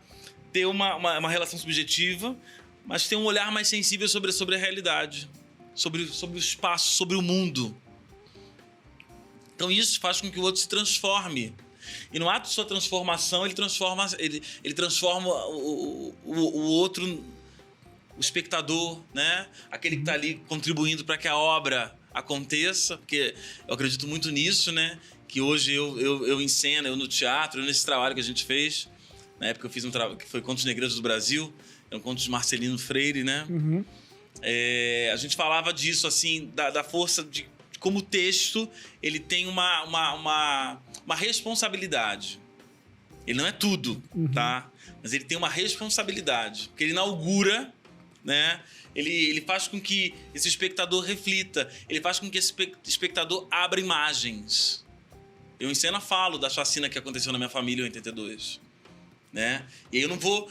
ter uma relação subjetiva, mas ter um olhar mais sensível sobre a realidade, sobre o espaço, sobre o mundo. Então isso faz com que o outro se transforme. E no ato de sua transformação, ele transforma o outro, o espectador, né? Aquele que está ali contribuindo para que a obra aconteça, porque eu acredito muito nisso, né? Que hoje eu enceno, eu no teatro, nesse trabalho que a gente fez. Na época eu fiz um trabalho que foi Contos Negreiros do Brasil, é um conto de Marcelino Freire, né? A gente falava disso, assim, da força de como o texto ele tem uma responsabilidade. Ele não é tudo, tá? Mas ele tem uma responsabilidade, porque ele inaugura, né? Ele faz com que esse espectador reflita, ele faz com que esse espectador abra imagens. Eu em cena falo da chacina que aconteceu na minha família em 82, né? E aí eu não vou...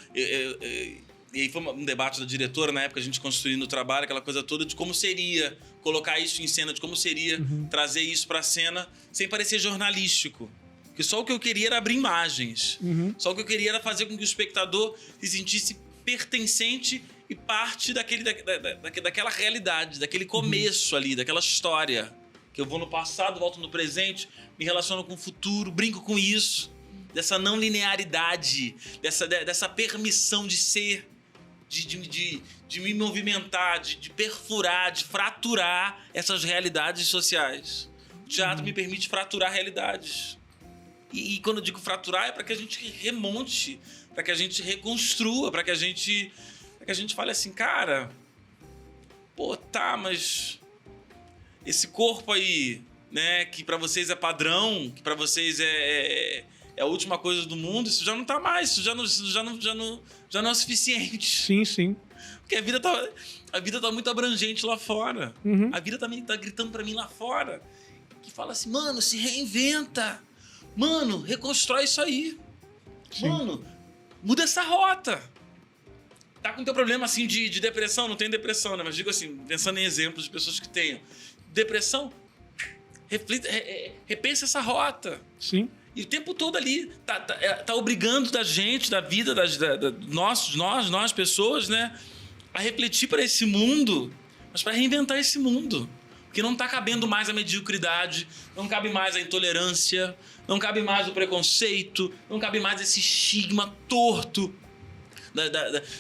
E aí foi um debate da diretora, na época a gente construindo o trabalho, aquela coisa toda de como seria colocar isso em cena, de como seria trazer isso pra cena sem parecer jornalístico. Porque só o que eu queria era abrir imagens. Só o que eu queria era fazer com que o espectador se sentisse pertencente e parte daquela realidade, daquele começo ali, daquela história. Que eu vou no passado, volto no presente, me relaciono com o futuro, brinco com isso. Dessa não linearidade, dessa permissão de ser, de me movimentar, de perfurar, de fraturar essas realidades sociais. O teatro me permite fraturar realidades. E quando eu digo fraturar, é para que a gente remonte, para que a gente reconstrua, para que a gente fale assim, cara, pô, tá, mas esse corpo aí, né, que para vocês é padrão, que para vocês é a última coisa do mundo, isso já não tá mais, isso já não é suficiente. Sim, sim. Porque a vida tá muito abrangente lá fora. A vida também tá gritando pra mim lá fora. Que fala assim, mano, se reinventa. Mano, reconstrói isso aí. Sim. Mano, muda essa rota. Tá com teu problema assim de depressão? Não tem depressão, né? Mas digo assim, pensando em exemplos de pessoas que tenham depressão, repensa essa rota. Sim. E o tempo todo ali tá obrigando da gente, da vida, nós pessoas, né, a refletir para esse mundo, mas para reinventar esse mundo. Porque não tá cabendo mais a mediocridade, não cabe mais a intolerância, não cabe mais o preconceito, não cabe mais esse estigma torto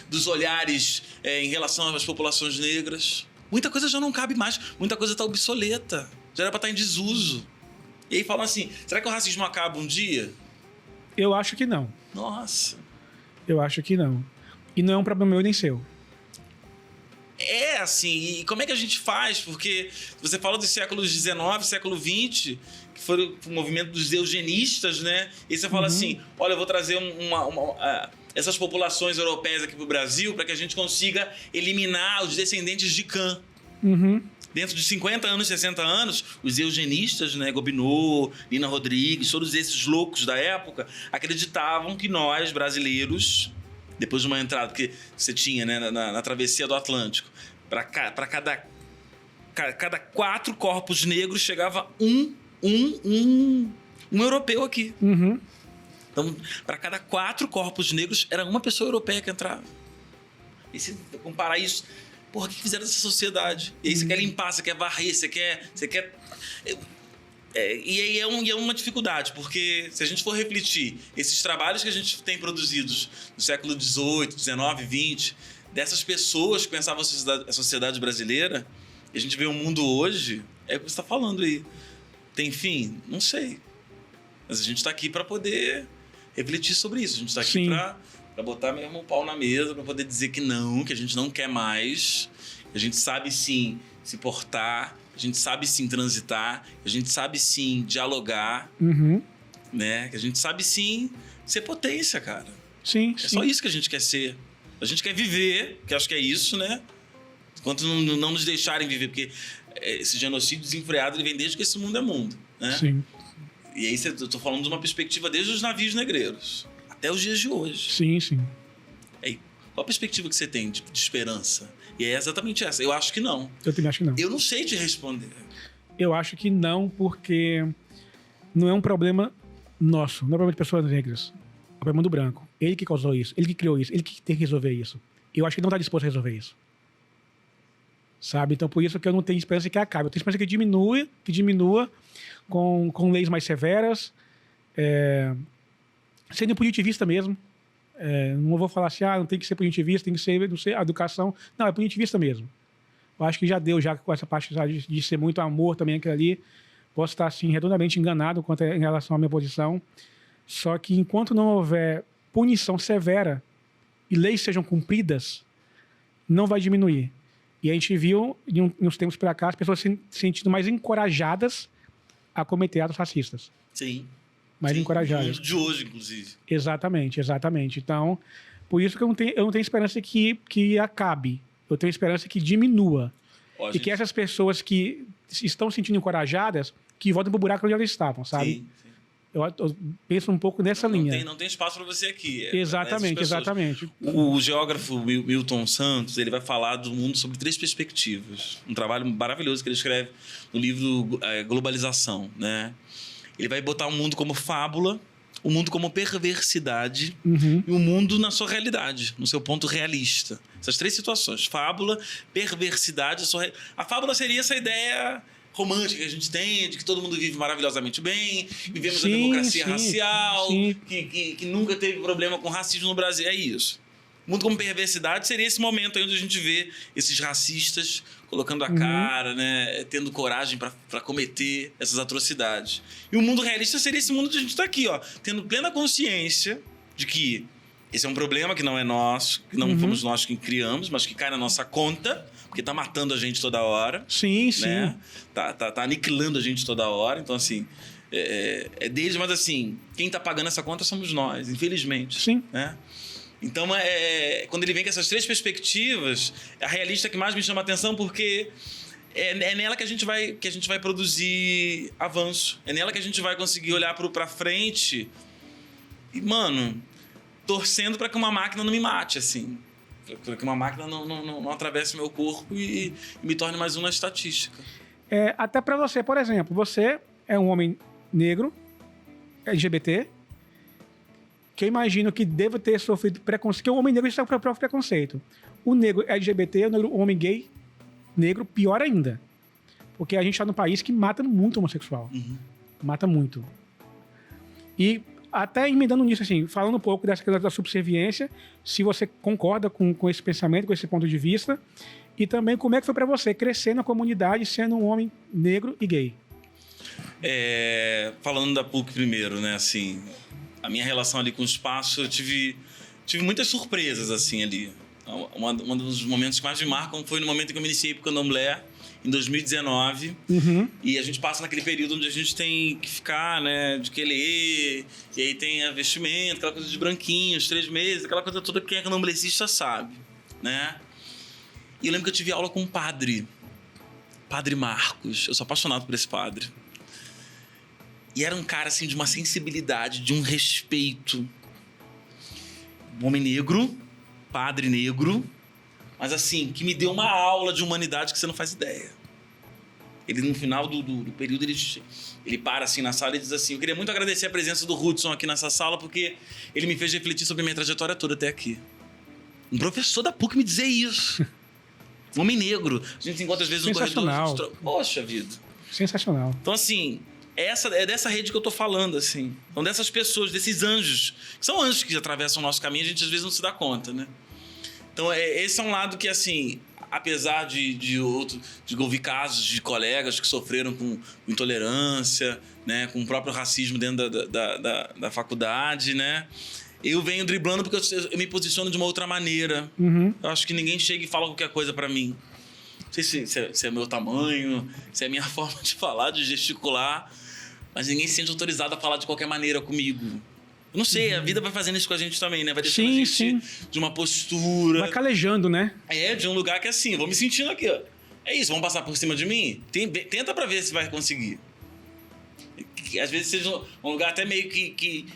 dos olhares em relação às populações negras. Muita coisa já não cabe mais, muita coisa tá obsoleta, já era para estar em desuso. E aí falam assim, será que o racismo acaba um dia? Eu acho que não. Nossa. Eu acho que não. E não é um problema meu nem seu. É, assim, e como é que a gente faz? Porque você fala dos séculos XIX, século XX, que foi o movimento dos eugenistas, né? E você fala assim, olha, eu vou trazer essas populações europeias aqui pro Brasil para que a gente consiga eliminar os descendentes de Cã. dentro de 50 anos, 60 anos, os eugenistas, né, Gobineau, Nina Rodrigues, todos esses loucos da época, acreditavam que nós, brasileiros, depois de uma entrada que você tinha, né, na travessia do Atlântico, para cada 4 corpos negros chegava um europeu aqui. Uhum. Então, para cada 4 corpos negros, era uma pessoa europeia que entrava. E se comparar isso, porra, o que fizeram dessa sociedade? E aí você quer limpar, você quer varrer, você quer... E aí é uma dificuldade, porque se a gente for refletir esses trabalhos que a gente tem produzidos no século XVIII, XIX, XX, dessas pessoas que pensavam a sociedade brasileira, e a gente vê o mundo hoje, é o que você está falando aí. Tem fim? Não sei. Mas a gente está aqui para poder refletir sobre isso. A gente está aqui para botar mesmo o pau na mesa, para poder dizer que não, que a gente não quer mais. A gente sabe sim se portar, a gente sabe sim transitar, a gente sabe sim dialogar, né? Que a gente sabe sim ser potência, cara. Sim, É só isso que a gente quer ser. A gente quer viver, que acho que é isso, né? Enquanto não nos deixarem viver, porque esse genocídio desenfreado ele vem desde que esse mundo é mundo, né? Sim. E aí eu tô falando de uma perspectiva desde os navios negreiros até os dias de hoje. Sim, sim. Aí, qual a perspectiva que você tem de esperança? E é exatamente essa. Eu acho que não. Eu também acho que não. Eu não sei te responder. Eu acho que não, porque não é um problema nosso, não é um problema de pessoas negras. É um problema do branco. Ele que causou isso, ele que criou isso, ele que tem que resolver isso. Eu acho que ele não está disposto a resolver isso. Sabe? Então, por isso que eu não tenho esperança que acabe. Eu tenho esperança que diminua com leis mais severas, sendo punitivista mesmo. Não vou falar assim, não tem que ser punitivista, tem que ser, não sei, educação. Não, é punitivista mesmo. Eu acho que já deu, já com essa parte de ser muito amor também aquilo ali. Posso estar, assim, redondamente enganado em relação à minha posição. Só que enquanto não houver punição severa e leis sejam cumpridas, não vai diminuir. E a gente viu, nos tempos para cá, as pessoas se sentindo mais encorajadas a cometer atos racistas. Sim. Mais encorajadas. No mundo de hoje, inclusive. Exatamente. Então, por isso que eu não tenho esperança que acabe. Eu tenho esperança que diminua. E que essas pessoas que estão se sentindo encorajadas, que voltem para o buraco onde elas estavam, sabe? Sim. Eu penso um pouco nessa linha. Não tem espaço para você aqui. Exatamente. O geógrafo Milton Santos, ele vai falar do mundo sob 3 perspectivas. Um trabalho maravilhoso que ele escreve no livro Globalização, né? Ele vai botar o mundo como fábula, o mundo como perversidade e o mundo na sua realidade, no seu ponto realista. Essas 3 situações, fábula, perversidade... A fábula seria essa ideia romântica que a gente tem, de que todo mundo vive maravilhosamente bem, vivemos a democracia racial, que nunca teve problema com racismo no Brasil. É isso. O mundo como perversidade seria esse momento aí onde a gente vê esses racistas colocando a cara, né, tendo coragem para cometer essas atrocidades. E o mundo realista seria esse mundo onde a gente está aqui, ó, tendo plena consciência de que esse é um problema que não é nosso, que não fomos nós que criamos, mas que cai na nossa conta, porque tá matando a gente toda hora. Sim. Né? Tá aniquilando a gente toda hora. Então, assim, é deles, mas assim, quem tá pagando essa conta somos nós, infelizmente. Sim. Né? Então, quando ele vem com essas 3 perspectivas, a realista que mais me chama a atenção, porque é nela que a gente vai produzir avanço. É nela que a gente vai conseguir olhar pra frente e, mano, torcendo para que uma máquina não me mate, assim. Para que uma máquina não atravesse meu corpo e me torne mais uma estatística. Até para você, por exemplo, você é um homem negro, LGBT, que eu imagino que deva ter sofrido preconceito, que o homem negro está com o próprio preconceito. O negro LGBT, o homem gay negro, pior ainda. Porque a gente está num país que mata muito homossexual. Mata muito. E até emendando nisso, assim, falando um pouco dessa questão da subserviência, se você concorda com esse pensamento, com esse ponto de vista, e também como é que foi para você crescer na comunidade sendo um homem negro e gay. Falando da PUC primeiro, né, assim, a minha relação ali com o espaço, eu tive muitas surpresas, assim, ali. Um dos momentos que mais me marcam foi no momento em que eu me iniciei pro Candomblé, em 2019, e a gente passa naquele período onde a gente tem que ficar, né, de quelê, e aí tem a vestimenta, aquela coisa de branquinhos, 3 meses, aquela coisa toda que quem é candomblessista sabe, né? E eu lembro que eu tive aula com um padre Padre Marcos. Eu sou apaixonado por esse padre. E era um cara, assim, de uma sensibilidade, de um respeito. Um homem negro, padre negro, mas assim, que me deu uma aula de humanidade que você não faz ideia. Ele, no final do período, ele para assim na sala e diz assim: eu queria muito agradecer a presença do Hudson aqui nessa sala, porque ele me fez refletir sobre a minha trajetória toda até aqui. Um professor da PUC me dizer isso. Um homem negro. A gente encontra às vezes no corredor. Poxa vida. Sensacional. Então, assim, é dessa rede que eu tô falando, assim. Então, dessas pessoas, desses anjos. Que são anjos que atravessam o nosso caminho, a gente às vezes não se dá conta, né? Então, esse é um lado que, assim, apesar de ouvir casos de colegas que sofreram com intolerância, né, com o próprio racismo dentro da faculdade, né? Eu venho driblando porque eu me posiciono de uma outra maneira. Uhum. Eu acho que ninguém chega e fala qualquer coisa pra mim. Não sei se é meu tamanho, se é a minha forma de falar, de gesticular, mas ninguém se sente autorizado a falar de qualquer maneira comigo. Eu não sei, a vida vai fazendo isso com a gente também, né? Vai deixando a gente de uma postura... Vai calejando, né? De um lugar que é assim, vou me sentindo aqui, ó. É isso, vão passar por cima de mim? Tenta pra ver se vai conseguir. Que às vezes seja um lugar até meio que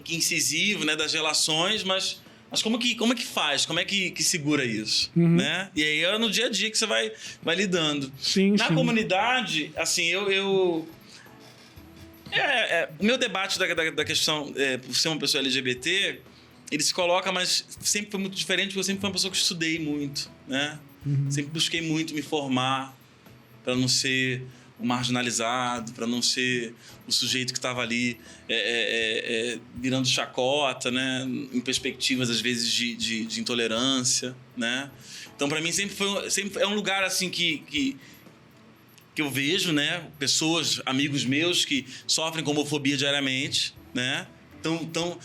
incisivo, né? Das relações, mas como que faz? Como é que segura isso? Uhum. Né? E aí é no dia a dia que você vai lidando. Sim, Na comunidade, assim, o meu debate da questão, por ser uma pessoa LGBT, ele se coloca, mas sempre foi muito diferente, porque eu sempre fui uma pessoa que estudei muito, né? Uhum. Sempre busquei muito me formar para não ser o marginalizado, para não ser o sujeito que estava ali virando chacota, né? Em perspectivas, às vezes, de intolerância, né? Então, para mim, sempre é um lugar assim que eu vejo, né? Pessoas, amigos meus que sofrem com homofobia diariamente, né? Então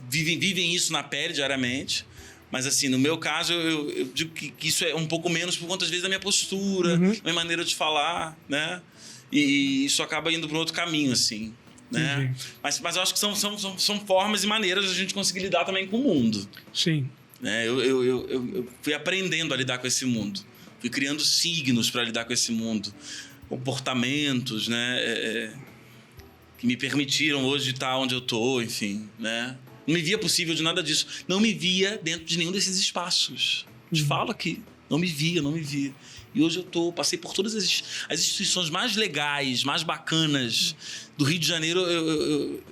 vivem isso na pele diariamente. Mas, assim, no meu caso, eu digo que isso é um pouco menos por conta, às vezes, da minha postura, da minha maneira de falar, né? E isso acaba indo para um outro caminho, assim, né? Mas eu acho que são formas e maneiras de a gente conseguir lidar também com o mundo. Sim. Né? Eu fui aprendendo a lidar com esse mundo. Fui criando signos para lidar com esse mundo. Comportamentos, né? Que me permitiram hoje estar onde eu estou, enfim, né? Não me via possível de nada disso. Não me via dentro de nenhum desses espaços. Te falo aqui. Não me via. E hoje passei por todas as instituições mais legais, mais bacanas do Rio de Janeiro, eu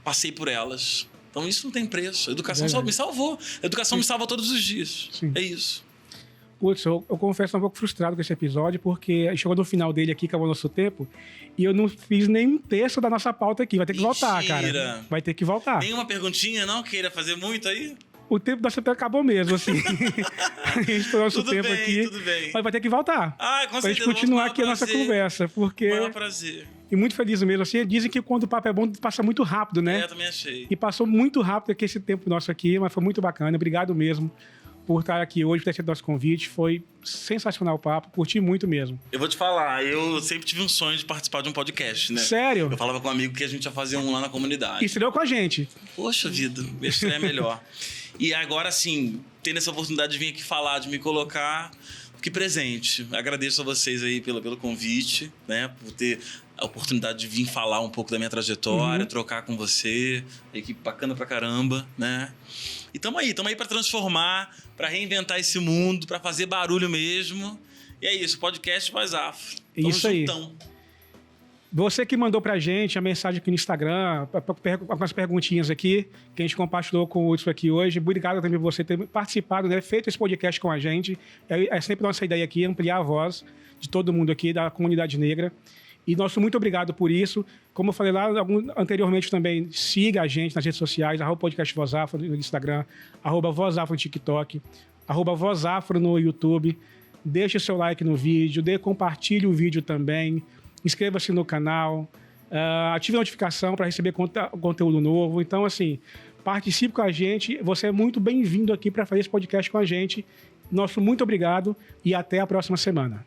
passei por elas. Então isso não tem preço. A educação me salvou. A educação me salva todos os dias. Sim. É isso. Putz, eu confesso um pouco frustrado com esse episódio, porque chegou no final dele aqui, acabou o nosso tempo, e eu não fiz nem um terço da nossa pauta aqui. Vai ter que voltar, cara. Vai ter que voltar. Nenhuma perguntinha, não? Queira fazer muito aí? O tempo da CP acabou mesmo, assim. A gente tem o nosso tempo aqui. Tudo bem. Mas vai ter que voltar. Com certeza. Pra gente continuar aqui a nossa conversa, porque... Maior prazer. E muito feliz mesmo, assim. Dizem que quando o papo é bom, passa muito rápido, né? Eu também achei. E passou muito rápido aqui esse tempo nosso aqui, mas foi muito bacana. Obrigado mesmo por estar aqui hoje, por ter aceito nosso convite. Foi sensacional o papo, curti muito mesmo. Eu vou te falar, eu sempre tive um sonho de participar de um podcast, né? Sério? Eu falava com um amigo que a gente ia fazer um lá na comunidade. E estreou com a gente. Poxa vida, estreia é melhor. E agora, assim, tendo essa oportunidade de vir aqui falar, de me colocar, que presente. Agradeço a vocês aí pelo convite, né? Por ter a oportunidade de vir falar um pouco da minha trajetória, trocar com você, equipe bacana pra caramba, né? E tamo aí pra transformar, pra reinventar esse mundo, pra fazer barulho mesmo. E é isso, podcast Voz Afro. Isso aí. Juntão. Você que mandou pra gente a mensagem aqui no Instagram, algumas perguntinhas aqui, que a gente compartilhou com o Hudson aqui hoje. Obrigado também por você ter participado, né? Feito esse podcast com a gente. É sempre nossa ideia aqui, ampliar a voz de todo mundo aqui, da comunidade negra. E nosso muito obrigado por isso. Como eu falei lá anteriormente também, siga a gente nas redes sociais, @podcastvozafro no Instagram, @vozafro no TikTok, @vozafro no YouTube. Deixe seu like no vídeo, compartilhe o vídeo também. Inscreva-se no canal, ative a notificação para receber conteúdo novo. Então, assim, participe com a gente. Você é muito bem-vindo aqui para fazer esse podcast com a gente. Nosso muito obrigado e até a próxima semana.